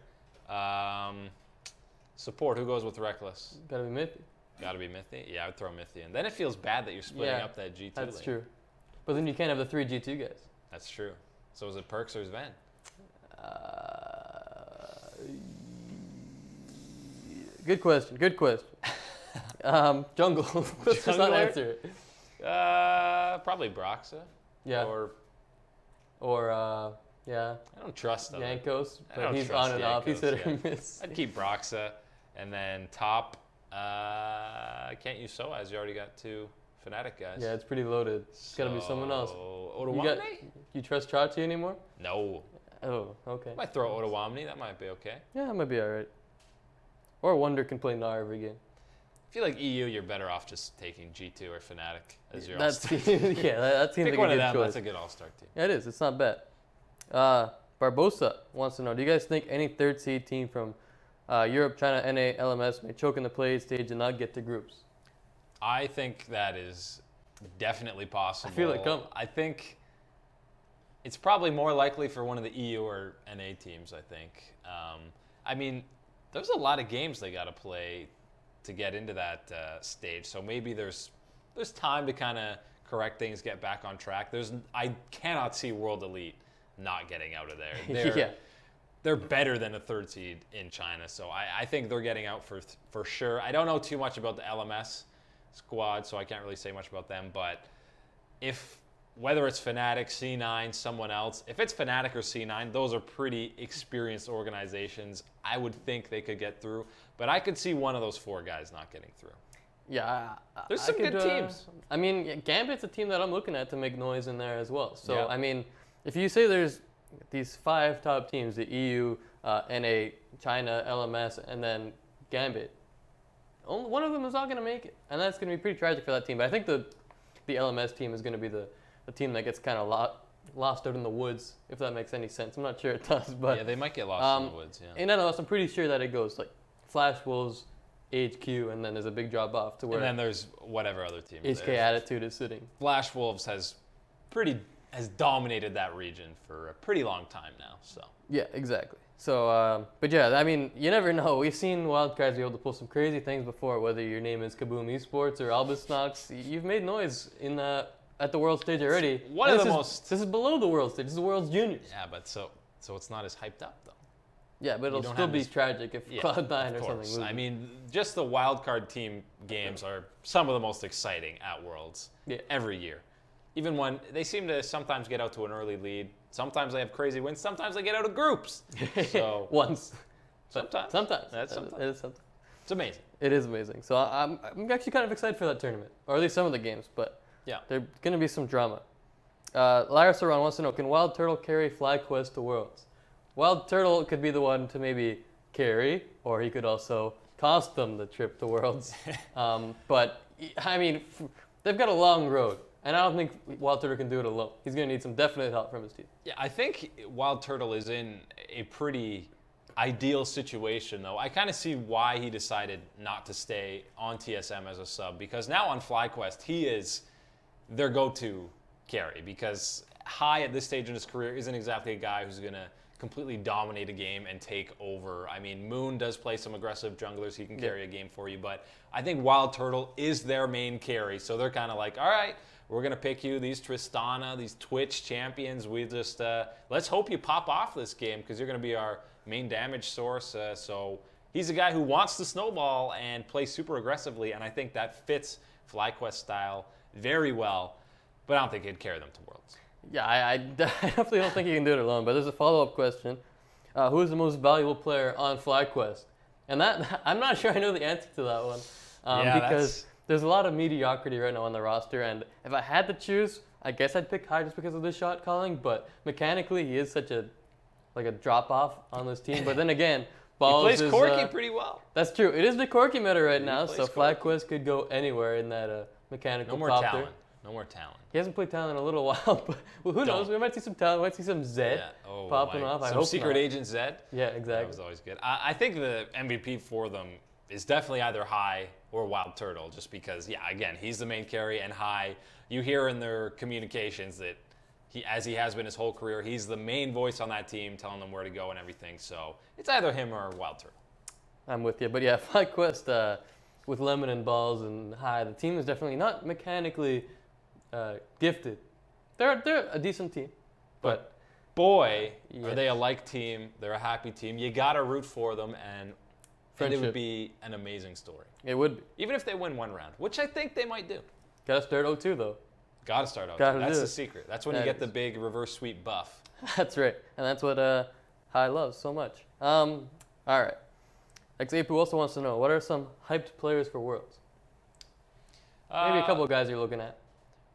Support. Who goes with Reckless? Gotta be Mithy. Got to be Mithy. Yeah, I would throw Mithy in. Then it feels bad that you're splitting Yeah, up that G2 That's lane. true. But then you can't have the 3 G2 guys. That's true. So is it Perks or Sven? Good question. Good question. Jungle. Let's just not Jungler? answer it. Probably Broxa. Yeah. Or yeah, I don't trust them. Yankos. I But don't he's trust on and off. He's Yankos, hit or miss. I'd keep Broxa, and then top. Can't use Soaz. You already got 2 Fnatic guys. Yeah, it's pretty loaded. It's gotta be someone else. Otawamne? You trust Trashy anymore? No. Oh, okay. Might throw Otawamne. That might be okay. Yeah, that might be alright. Or Wonder can play Gnar every game. I feel like EU, you're better off just taking G2 or Fnatic as your That's all-star. that seems Pick like one a of good them. choice. That's a good all-star team. Yeah, it is. It's not bad. Barbosa wants to know: do you guys think any third seed team from Europe, China, NA, LMS may choke in the play stage and not get to groups? I think that is definitely possible. I feel it coming. I think it's probably more likely for one of the EU or NA teams, I think. I mean, there's a lot of games they got to play to get into that stage. So maybe there's time to kind of correct things, get back on track. I cannot see World Elite not getting out of there. They're better than a third seed in China. So I think they're getting out for sure. I don't know too much about the LMS squad, so I can't really say much about them. But whether it's Fnatic, C9, someone else, if it's Fnatic or C9, those are pretty experienced organizations. I would think they could get through. But I could see one of those 4 guys not getting through. Yeah, There's some good teams. I mean, Gambit's a team that I'm looking at to make noise in there as well. So, Yeah. I mean, if you say there's these 5 top teams, the EU, NA, China, LMS, and then Gambit, only one of them is not going to make it, and that's going to be pretty tragic for that team. But I think the LMS team is going to be the team that gets kind of lost out in the woods, if that makes any sense. I'm not sure it does, but yeah, they might get lost in the woods. Yeah. In NLS, I'm pretty sure that it goes like Flash Wolves, HQ, and then there's a big drop off to where. And then there's whatever other team. HK Attitude is sitting. Flash Wolves has dominated that region for a pretty long time now. So. Yeah, exactly. So, but yeah, I mean, you never know. We've seen wildcards be able to pull some crazy things before, whether your name is Kaboom Esports or Albus Knox. You've made noise at the world stage already. This is below the world stage. This is the world's juniors. Yeah, but so it's not as hyped up though. Yeah, but it'll still be tragic if Cloud9 or something loses. I mean, just the wildcard team games are some of the most exciting at Worlds every year. Even when they seem to sometimes get out to an early lead. Sometimes they have crazy wins. Sometimes they get out of groups. So once. Sometimes. That's sometimes. It is sometimes. It's amazing. It is amazing. So I'm actually kind of excited for that tournament, or at least some of the games. But yeah, there's going to be some drama. Lyra Saran wants to know, can Wild Turtle carry FlyQuest to Worlds? Wild Turtle could be the one to maybe carry, or he could also cost them the trip to Worlds. But I mean, they've got a long road. And I don't think Wild Turtle can do it alone. He's going to need some definite help from his team. Yeah, I think Wild Turtle is in a pretty ideal situation, though. I kind of see why he decided not to stay on TSM as a sub, because now on FlyQuest, he is their go-to carry, because High at this stage in his career isn't exactly a guy who's going to completely dominate a game and take over. I mean, Moon does play some aggressive junglers. He can carry a game for you, but I think Wild Turtle is their main carry, so they're kind of like, all right, we're going to pick you, these Tristana, these Twitch champions. We just, let's hope you pop off this game because you're going to be our main damage source. So he's a guy who wants to snowball and play super aggressively, and I think that fits FlyQuest style very well, but I don't think he'd carry them to Worlds. Yeah, I definitely don't think he can do it alone, but there's a follow-up question. Who is the most valuable player on FlyQuest? And that, I'm not sure I know the answer to that one because there's a lot of mediocrity right now on the roster, and if I had to choose, I guess I'd pick High just because of the shot calling, but mechanically he is such a drop-off on this team. But then again, Balls he plays Corki pretty well. That's true. It is the Corki meta right now, so FlyQuest could go anywhere in that mechanical copter. No more talent. He hasn't played talent in a little while, but well, who knows? We might see some talent. We might see some Zed popping off. I hope Secret Agent Zed. Yeah, exactly. That was always good. I think the MVP for them is definitely either High or Wild Turtle, just because, again, he's the main carry, and High, you hear in their communications that as he has been his whole career, he's the main voice on that team, telling them where to go and everything. So it's either him or Wild Turtle. I'm with you, but yeah, FlyQuest with Lemon and Balls and High, the team is definitely not mechanically gifted. They're a decent team, but boy, are they a like team. They're a happy team. You gotta root for them, and it would be an amazing story. It would be. Even if they win one round, which I think they might do. Gotta start 0-2 though. Gotta start 0-2. That's the secret. That's when you get the big reverse sweep buff. That's right, and that's what High loves so much. All right. Xapu also wants to know, what are some hyped players for Worlds? Maybe a couple of guys you're looking at.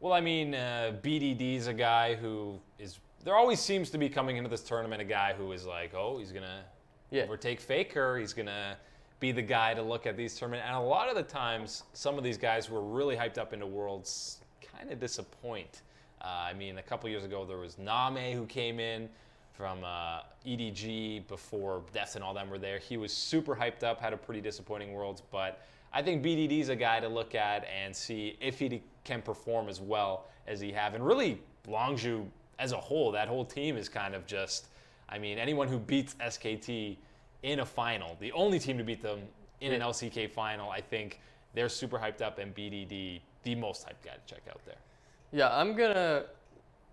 Well, I mean, BDD's a guy who is, there always seems to be coming into this tournament a guy who is like, oh, he's going to overtake Faker, he's going to be the guy to look at these tournaments. And a lot of the times, some of these guys who are really hyped up into Worlds kind of disappoint. I mean, a couple years ago, there was Name who came in from EDG before Deaths and all them were there. He was super hyped up, had a pretty disappointing Worlds, but I think BDD's a guy to look at and see if he can perform as well as he have. And really, Longzhu as a whole, that whole team is kind of just, I mean, anyone who beats SKT in a final, the only team to beat them in an LCK final, I think they're super hyped up, and BDD, the most hyped guy to check out there. Yeah,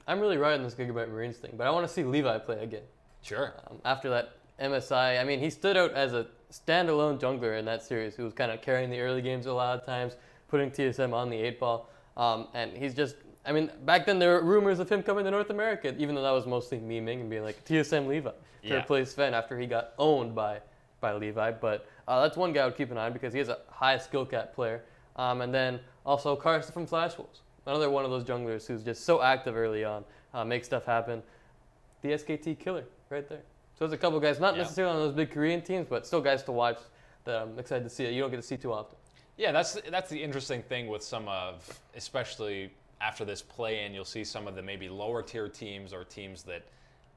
I'm really riding this Gigabyte Marines thing, but I want to see Levi play again. Sure. After that MSI, I mean, he stood out as a standalone jungler in that series who was kind of carrying the early games a lot of times, putting TSM on the 8-ball. And he's just, I mean, back then there were rumors of him coming to North America, even though that was mostly memeing and being like, TSM Levi to replace Sven after he got owned by Levi. But that's one guy I would keep an eye on because he is a high skill cap player. And then also Karsten from Flash Wolves, another one of those junglers who's just so active early on, makes stuff happen. The SKT killer right there. So there's a couple guys, not necessarily on those big Korean teams, but still guys to watch that I'm excited to see. You don't get to see too often. Yeah, that's the interesting thing with some of, especially after this play-in, you'll see some of the maybe lower tier teams or teams that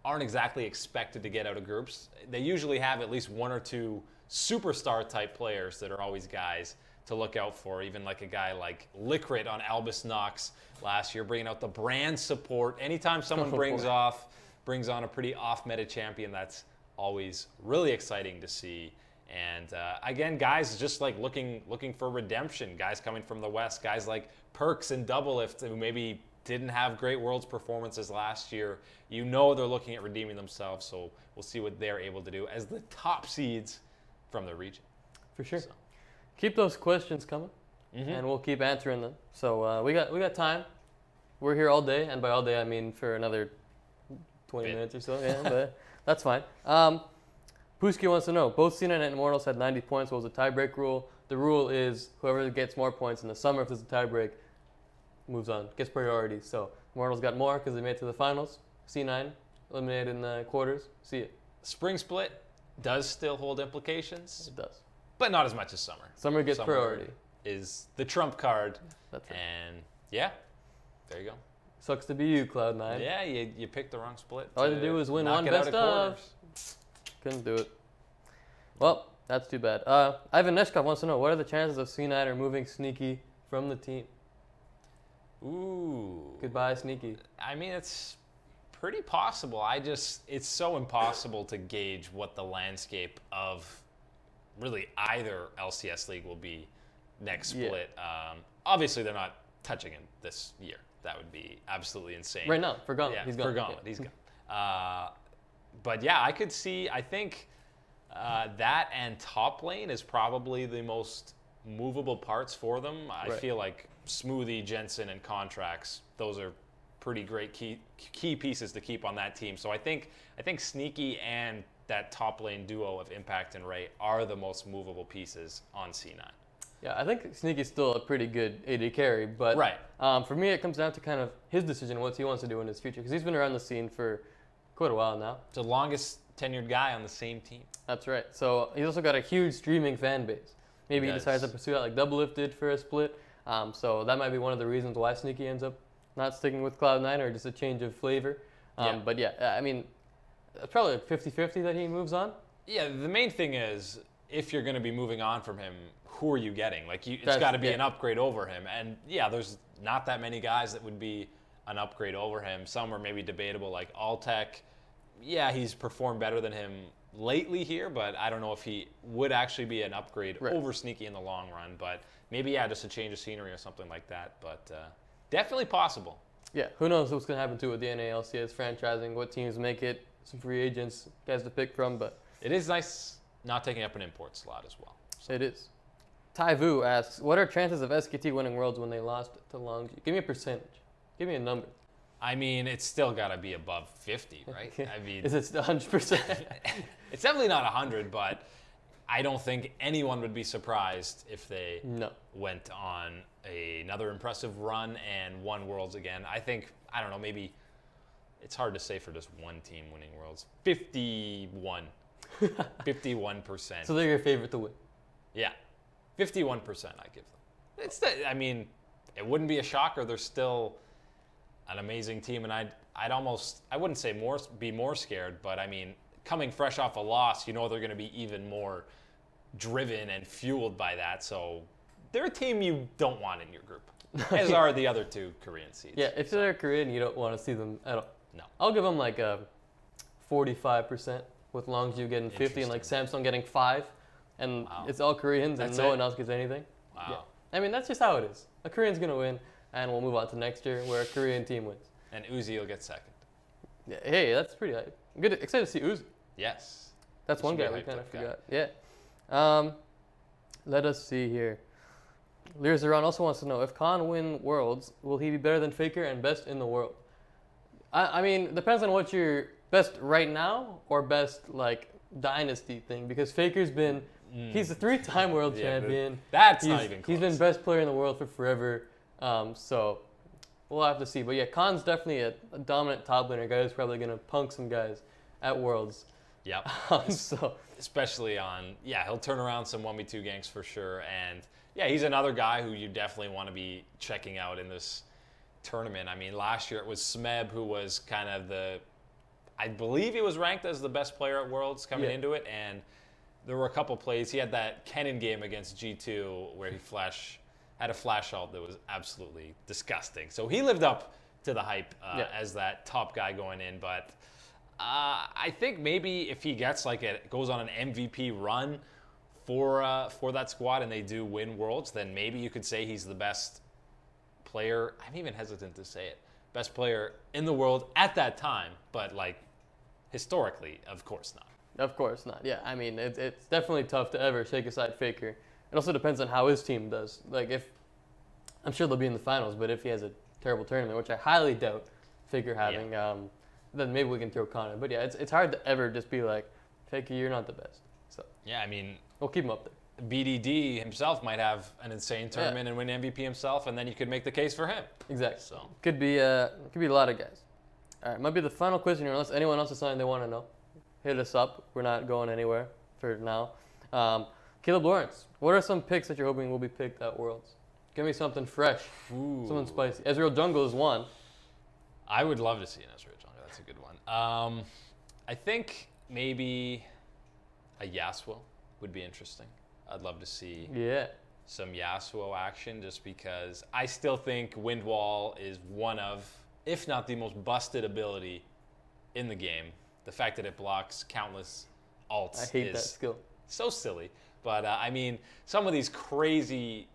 aren't exactly expected to get out of groups. They usually have at least one or two superstar type players that are always guys to look out for, even like a guy like Licrit on Albus Nox last year, bringing out the brand support. Anytime someone brings on a pretty off-meta champion, that's always really exciting to see. And again, guys just like looking for redemption, guys coming from the West, guys like Perks and Doublelift who maybe didn't have great Worlds performances last year. You know they're looking at redeeming themselves, so we'll see what they're able to do as the top seeds from the region. For sure. So. Keep those questions coming, and we'll keep answering them. So we got time. We're here all day, and by all day I mean for another 20 minutes or so. Yeah, but that's fine. Puski wants to know, both C9 and Immortals had 90 points. What was the tiebreak rule? The rule is whoever gets more points in the summer, if there's a tiebreak, moves on, gets priority. So Immortals got more because they made it to the finals. C9 eliminated in the quarters. See it. Spring split does still hold implications. It does. But not as much as summer. Summer gets priority. Is the trump card. That's right. And yeah, there you go. Sucks to be you, Cloud9. Yeah, you picked the wrong split. All you had to do was win one best of. Couldn't do it. Well, that's too bad. Ivan Neshkov wants to know, what are the chances of C9 removing Sneaky from the team? Ooh. Goodbye, Sneaky. I mean, it's pretty possible. It's so impossible to gauge what the landscape of really either LCS league will be next split. Yeah. Obviously, they're not touching it this year. That would be absolutely insane. Right now, for Gauntlet. Yeah, he's gone. For Gauntlet, he's gone. But yeah, I could see, I think that and top lane is probably the most movable parts for them. I feel like Smoothie, Jensen, and Contracts, those are pretty great key pieces to keep on that team. So I think Sneaky and that top lane duo of Impact and Ray are the most movable pieces on C9. Yeah, I think Sneaky's still a pretty good AD carry, but for me it comes down to kind of his decision, what he wants to do in his future, because he's been around the scene for quite a while now. It's the longest tenured guy on the same team. That's right. So he's also got a huge streaming fan base. Maybe he decides to pursue that like Doublelift did for a split. So that might be one of the reasons why Sneaky ends up not sticking with Cloud9 or just a change of flavor. But yeah, I mean, it's probably like 50-50 that he moves on. Yeah, the main thing is if you're going to be moving on from him, who are you getting? Like, it's got to be an upgrade over him. And yeah, there's not that many guys that would be an upgrade over him. Some are maybe debatable, like Altec. Yeah, he's performed better than him lately here, but I don't know if he would actually be an upgrade over Sneaky in the long run. But maybe, yeah, just a change of scenery or something like that. But definitely possible. Yeah, who knows what's going to happen to with the NA/LCS franchising, what teams make it, some free agents, guys to pick from. But it is nice not taking up an import slot as well. So. It is. Tai Vu asks, what are chances of SKT winning Worlds when they lost to Longji? Give me a percentage. Give me a number. I mean, it's still got to be above 50, right? I mean, is it still 100%? It's definitely not 100, but I don't think anyone would be surprised if they went on another impressive run and won Worlds again. I think, I don't know, maybe it's hard to say for just one team winning Worlds. 51. 51%. So they're your favorite to win? Yeah. 51% I give them. I mean, it wouldn't be a shocker. They're still an amazing team, and I wouldn't say be more scared, but I mean, coming fresh off a loss, you know they're going to be even more driven and fueled by that. So they're a team you don't want in your group, as are the other two Korean seeds. Yeah, if they're Korean, you don't want to see them at all. No. I'll give them like a 45% with Longju getting 50 and like Samsung getting 5. And it's all Koreans and no one else gets anything. Wow. Yeah. I mean, that's just how it is. A Korean's going to win, and we'll move on to next year where a Korean team wins. And Uzi will get second. Yeah, hey, that's pretty hype. I'm good. Excited to see Uzi. Yes. That's one guy we kind of forgot. Yeah. Let us see here. Lear Zeron also wants to know, if Khan win Worlds, will he be better than Faker and best in the world? I mean, depends on what your best right now or best, like, dynasty thing, because Faker's been... He's a 3-time world champion. That's not even close. He's been best player in the world for forever. So we'll have to see. But yeah, Khan's definitely a dominant top laner, guy who's probably going to punk some guys at Worlds. Yep. So especially on, he'll turn around some 1v2 ganks for sure. And yeah, he's another guy who you definitely want to be checking out in this tournament. I mean, last year it was Smeb who was kind of I believe he was ranked as the best player at Worlds coming into it. And there were a couple plays. He had that Kennen game against G2 where he had a flash ult that was absolutely disgusting. So he lived up to the hype as that top guy going in. But I think maybe if he gets goes on an MVP run for that squad and they do win Worlds, then maybe you could say he's the best player. I'm even hesitant to say it. Best player in the world at that time, but historically, of course not. Of course not. Yeah, I mean, it's definitely tough to ever shake aside Faker. It also depends on how his team does. I'm sure they'll be in the finals, but if he has a terrible tournament, which I highly doubt Faker having, then maybe we can throw Con in. But yeah, it's hard to ever just be like, Faker, you're not the best. So yeah, I mean, we'll keep him up there. BDD himself might have an insane tournament and win MVP himself, and then you could make the case for him. Exactly. So could be a lot of guys. All right, might be the final question here, unless anyone else has something they want to know. Hit us up. We're not going anywhere for now. Caleb Lawrence, what are some picks that you're hoping will be picked at Worlds? Give me something fresh. Ooh. Something spicy. Ezreal Jungle is one. I would love to see an Ezreal Jungle. That's a good one. I think maybe a Yasuo would be interesting. I'd love to see some Yasuo action just because I still think Wind Wall is one of, if not the most busted ability in the game. The fact that it blocks countless ults I hate that skill. So silly. But, I mean, some of these crazy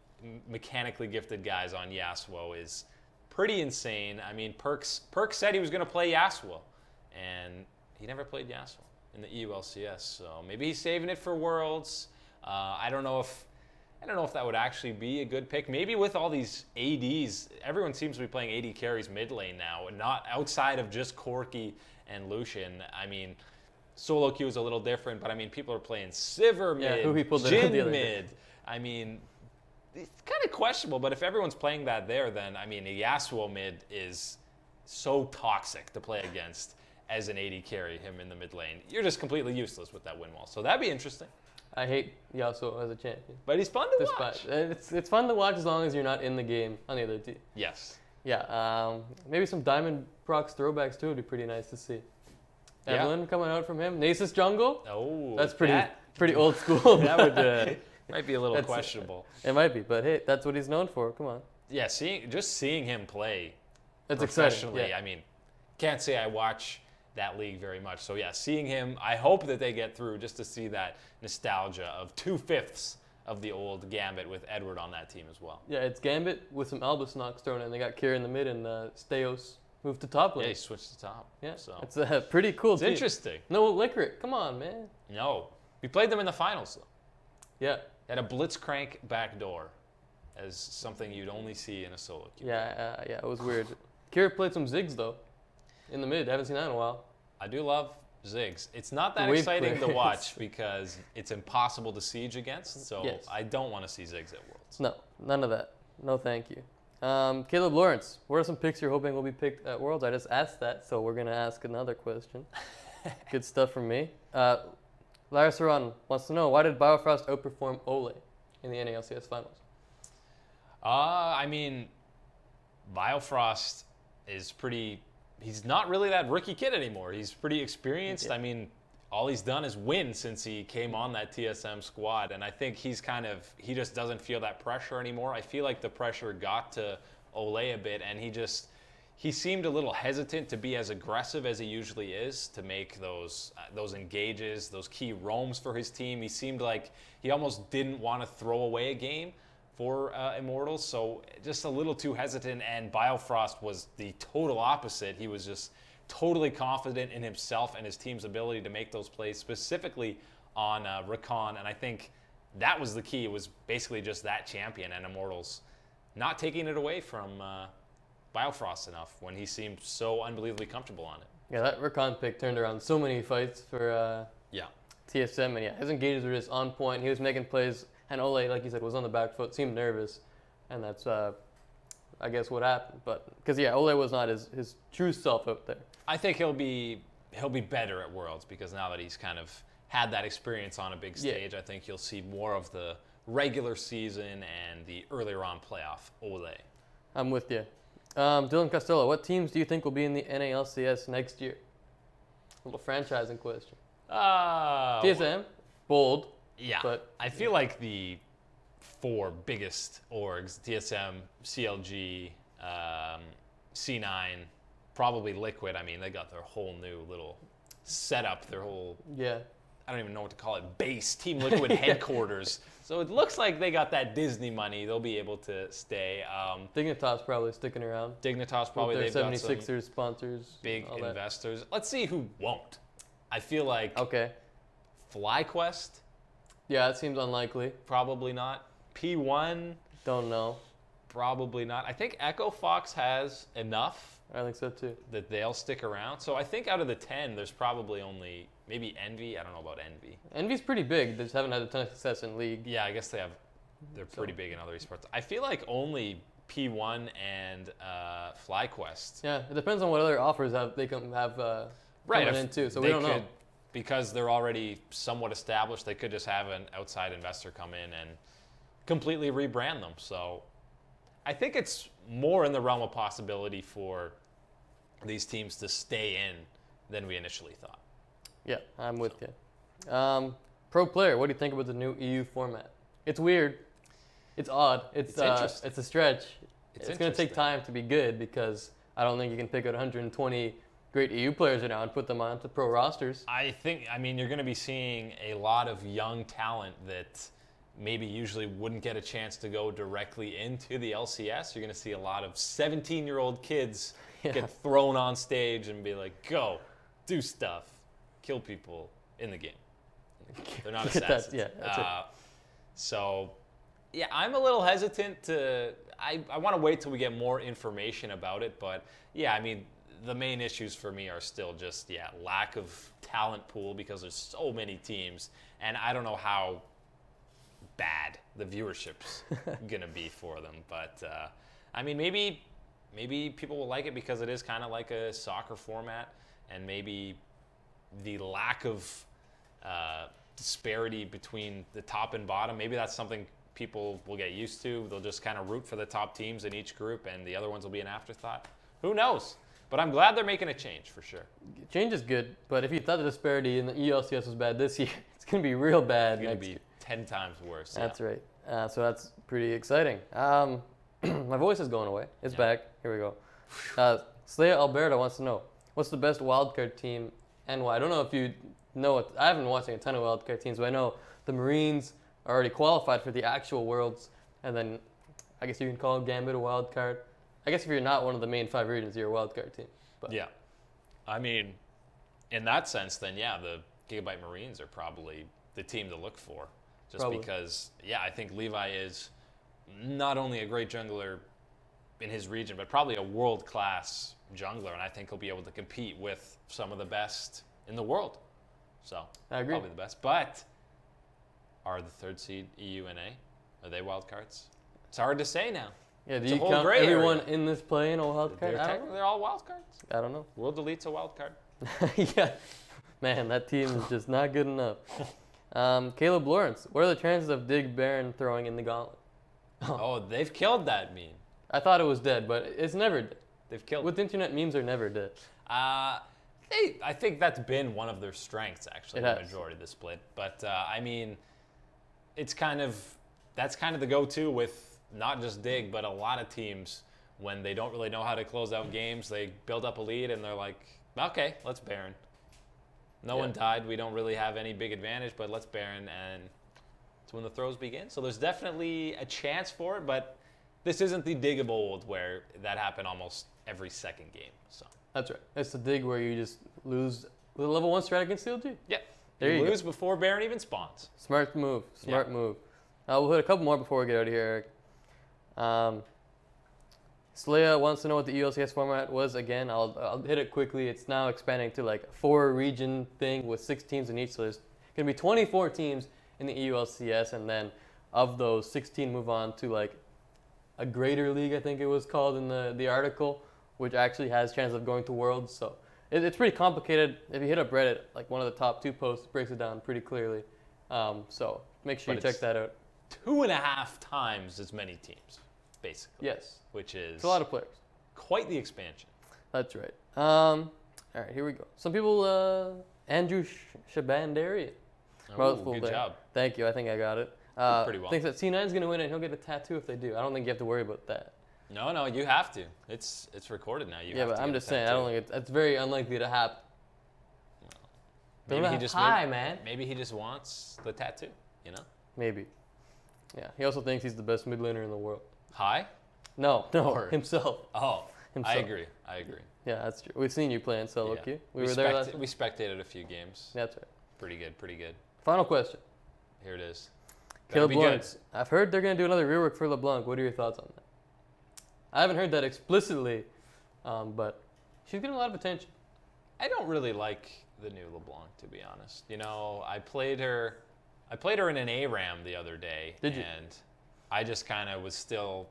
mechanically gifted guys on Yasuo is pretty insane. I mean, Perks said he was going to play Yasuo, and he never played Yasuo in the EU LCS. So maybe he's saving it for Worlds. I don't know if that would actually be a good pick. Maybe with all these ADs, everyone seems to be playing AD carries mid lane now, and not outside of just Corki and Lucian. I mean, solo queue is a little different, but I mean, people are playing Sivir mid, Jhin mid. I mean, it's kind of questionable, but if everyone's playing that there, then I mean, a Yasuo mid is so toxic to play against as an AD carry, him in the mid lane. You're just completely useless with that win wall. So that'd be interesting. I hate Yasuo as a champion. But he's fun to watch. It's fun to watch as long as you're not in the game on the other team. Yes. Yeah, maybe some Diamond Procs throwbacks too would be pretty nice to see. Evelyn coming out from him. Nasus Jungle. Oh, that's pretty old school. That would might be a little questionable. It might be, but hey, that's what he's known for. Come on. Yeah, seeing him play that's professionally. Exciting. Yeah. I mean, can't say I watch that league very much. So yeah, seeing him, I hope that they get through just to see that nostalgia of 2/5 of the old Gambit with Edward on that team as well. Yeah, it's Gambit with some Albus Nox thrown in. They got Kira in the mid and Steos moved to top lane. Yeah, he switched to top. Yeah, so it's a pretty cool team. Interesting. No Liquor, come on, man. No, we played them in the finals though. Yeah. Had a Blitzcrank backdoor as something you'd only see in a solo queue. Yeah, it was weird. Kira played some Ziggs though, in the mid. Haven't seen that in a while. I do love Ziggs. It's not that exciting to watch because it's impossible to siege against, so I don't want to see Ziggs at Worlds. No, none of that. No, thank you. Caleb Lawrence, what are some picks you're hoping will be picked at Worlds? I just asked that, so we're going to ask another question. Good stuff from me. Larasaran wants to know, why did Biofrost outperform Ole in the NALCS finals? I mean, Biofrost is he's not really that rookie kid anymore. He's pretty experienced. Yeah. I mean, all he's done is win since he came on that TSM squad. And I think he just doesn't feel that pressure anymore. I feel like the pressure got to Ole a bit, and he seemed a little hesitant to be as aggressive as he usually is to make those engages, those key roams for his team. He seemed like he almost didn't want to throw away a game for Immortals, so just a little too hesitant, and Biofrost was the total opposite. He was just totally confident in himself and his team's ability to make those plays, specifically on Rakan, and I think that was the key. It was basically just that champion and Immortals not taking it away from Biofrost enough when he seemed so unbelievably comfortable on it. Yeah, that Rakan pick turned around so many fights for TSM, and his engages were just on point. He was making plays, and Ole, like you said, was on the back foot, seemed nervous, and that's, I guess, what happened. But because Ole was not his true self out there. I think he'll be he'll be better at Worlds because now that he's kind of had that experience on a big stage, I think you'll see more of the regular season and the earlier on playoff Ole. I'm with you. Dylan Costello, what teams do you think will be in the NALCS next year? A little franchising question. TSM, bold. Yeah, but I feel like the 4 biggest orgs, TSM, CLG, C9, probably Liquid. I mean, they got their whole new little setup, their whole, I don't even know what to call it, base, Team Liquid headquarters. So it looks like they got that Disney money. They'll be able to stay. Dignitas probably sticking around. Dignitas probably. Their They've 76ers got some sponsors. big investors. Let's see who won't. I feel like FlyQuest. Yeah, it seems unlikely. Probably not. P1. Don't know. Probably not. I think Echo Fox has enough. I think so too. That they'll stick around. So I think out of the 10, there's probably only maybe Envy. I don't know about Envy. Envy's pretty big. They just haven't had a ton of success in League. Yeah, I guess they're pretty big in other esports. I feel like only P1 and FlyQuest. Yeah, it depends on what other offers they can have coming in too. So we don't know. Because they're already somewhat established, they could just have an outside investor come in and completely rebrand them. So I think it's more in the realm of possibility for these teams to stay in than we initially thought. Yeah, I'm with you. Pro player, what do you think about the new EU format? It's weird. It's odd. It's a stretch. It's going to take time to be good because I don't think you can pick out 120 great EU players right now and put them onto pro rosters. I mean, you're going to be seeing a lot of young talent that maybe usually wouldn't get a chance to go directly into the LCS. You're going to see a lot of 17-year-old kids get thrown on stage and be like, go, do stuff, kill people in the game. They're not assassins. That's it. So, yeah, I'm a little hesitant to... I want to wait till we get more information about it. But, yeah, I mean, the main issues for me are still just, lack of talent pool because there's so many teams. And I don't know how bad the viewership's going to be for them. But, I mean, maybe people will like it because it is kind of like a soccer format. And maybe the lack of disparity between the top and bottom, maybe that's something people will get used to. They'll just kind of root for the top teams in each group, and the other ones will be an afterthought. Who knows? But I'm glad they're making a change for sure. Change is good, but if you thought the disparity in the ELCS was bad this year, it's going to be real bad. It's going to be 10 times worse. That's right. So that's pretty exciting. My voice is going away. It's back. Here we go. Slaya Alberta wants to know, what's the best wildcard team and why? I don't know if you know it. I haven't been watching a ton of wildcard teams, but I know the Marines are already qualified for the actual Worlds, and then I guess you can call Gambit a wildcard. I guess if you're not one of the main 5 regions, you're a wildcard team. But. Yeah. I mean, in that sense, then, the Gigabyte Marines are probably the team to look for. Just because, I think Levi is not only a great jungler in his region, but probably a world-class jungler, and I think he'll be able to compete with some of the best in the world. So, I agree. Probably the best. But are the 3rd seed EU and A, are they wildcards? It's hard to say now. Yeah, do you count everyone in this play in a wildcard? They're all wildcards. I don't know. World Elite's a wildcard. Yeah. Man, that team is just not good enough. Caleb Lawrence, what are the chances of Dig Baron throwing in the gauntlet? Oh, they've killed that meme. I thought it was dead, but it's never dead. They've killed With internet, memes are never dead. I think that's been one of their strengths, actually, the majority of the split. But, I mean, that's kind of the go-to with not just Dig, but a lot of teams. When they don't really know how to close out games, they build up a lead, and they're like, okay, let's Baron. No one died. We don't really have any big advantage, but let's Baron, and it's when the throws begin. So there's definitely a chance for it, but this isn't the Dig of old where that happened almost every second game. So that's right. It's the Dig where you just lose with a level 1 strat against CLG. Yeah. There you lose before Baron even spawns. Smart move. Smart move. We'll hit a couple more before we get out of here, Eric. Slaya wants to know what the ELCS format was again. I'll hit it quickly. It's now expanding to like a 4-region thing with 6 teams in each. So there's going to be 24 teams in the ELCS, and then of those, 16 move on to like a greater league, I think it was called in the article, which actually has chance of going to Worlds. So It's pretty complicated. If you hit up Reddit, like one of the top 2 posts breaks it down pretty clearly. So make sure you check that out. 2.5 times as many teams, basically. Yes. Which is it's a lot of players. Quite the expansion. That's right. All right, here we go. Some people, Andrew Shabandari. Good job. Thank you. I think I got it. Pretty well. Thinks that C9 is going to win and he'll get a tattoo if they do. I don't think you have to worry about that. No, you have to. It's recorded now. You yeah, have but to I'm just saying, I don't think it's very unlikely to happen. Maybe he just man. Maybe he just wants the tattoo, you know? Maybe. Yeah, he also thinks he's the best mid laner in the world. Hi? No, himself. Oh, himself. I agree. Yeah, that's true. We've seen you play in solo queue. We were there last. We spectated a few games. That's right. Pretty good. Final question. Here it is. Caleb Lawrence. I've heard they're going to do another rework for LeBlanc. What are your thoughts on that? I haven't heard that explicitly, but she's getting a lot of attention. I don't really like the new LeBlanc, to be honest. You know, I played her in an ARAM the other day. Did you? And I just kind of was still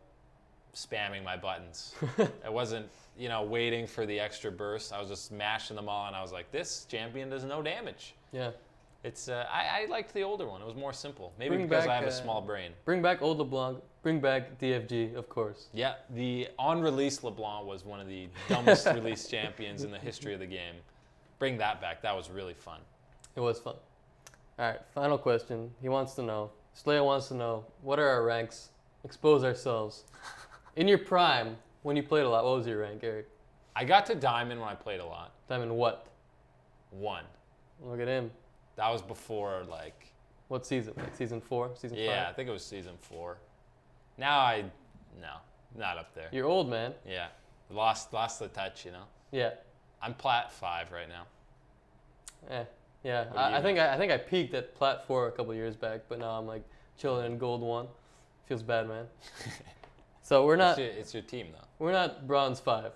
spamming my buttons. I wasn't, waiting for the extra burst. I was just mashing them all, and I was like, this champion does no damage. Yeah. It's I liked the older one. It was more simple. Maybe because I have a small brain. Bring back old LeBlanc. Bring back DFG, of course. Yeah, the on-release LeBlanc was one of the dumbest release champions in the history of the game. Bring that back. That was really fun. It was fun. All right, final question. He wants to know. Slaya wants to know, what are our ranks? Expose ourselves. In your prime, when you played a lot, what was your rank, Eric? I got to Diamond when I played a lot. Diamond what? 1. Look at him. That was before, What season? Like season 4? Season 5? Yeah, I think it was season 4. Now no, not up there. You're old, man. Yeah. Lost the touch, Yeah. I'm Plat 5 right now. Yeah. I think I peaked at Plat 4 a couple years back, but now I'm chilling in Gold 1. Feels bad, man. So we're not. It's your team though. We're not Bronze 5.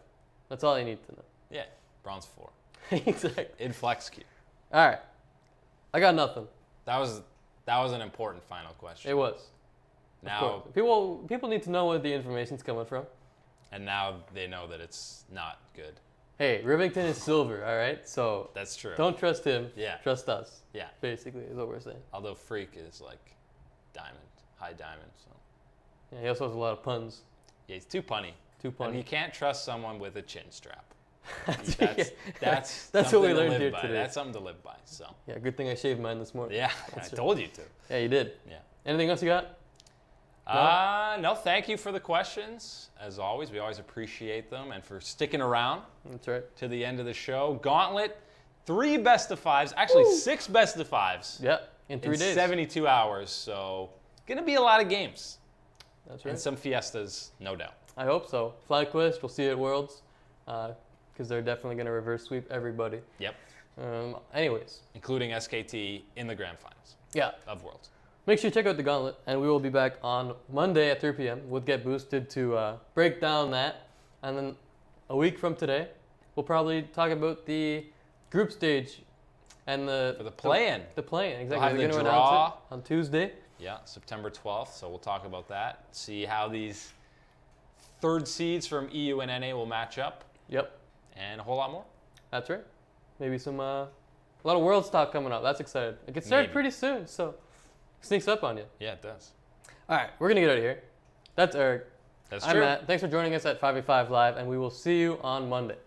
That's all you need to know. Yeah, Bronze 4. Exactly. In Flex Queue. All right. I got nothing. That was an important final question. It was. Now people need to know where the information's coming from. And now they know that it's not good. Hey, Rivington is silver, all right? So that's true. Don't trust him. Yeah. Trust us. Yeah. Basically, is what we're saying. Although Freak is diamond, high diamond. So. Yeah, he also has a lot of puns. Yeah, he's too punny. Too punny. And you can't trust someone with a chin strap. That's what we learned here today. That's something to live by. So. Yeah, good thing I shaved mine this morning. Yeah, I told you to. Yeah, you did. Yeah. Anything else you got? No, thank you for the questions. As always, we always appreciate them and for sticking around. That's right. To the end of the show. Gauntlet, 3 best of 5s, actually 6 best of 5s. Yeah, in 3 days. 72 hours, so going to be a lot of games. That's right. And some fiestas, no doubt. I hope so. FlyQuest, we'll see you at Worlds, because they're definitely going to reverse sweep everybody. Yep. Anyways. Including SKT in the grand finals. Yeah. Of Worlds. Make sure you check out the Gauntlet, and we will be back on Monday at 3 p.m. with Get Boosted to break down that. And then a week from today, we'll probably talk about the group stage and the play-in. The play-in, exactly. We'll have They're the going to draw announce it on Tuesday. Yeah, September 12th, so we'll talk about that. See how these third seeds from EU and NA will match up. Yep. And a whole lot more. That's right. Maybe some, a lot of Worlds talk coming up. That's exciting. It gets started pretty soon, so sneaks up on you. Yeah, it does. All right, we're going to get out of here. That's Eric. That's I'm true. Matt. Thanks for joining us at 5v5 Live, and we will see you on Monday.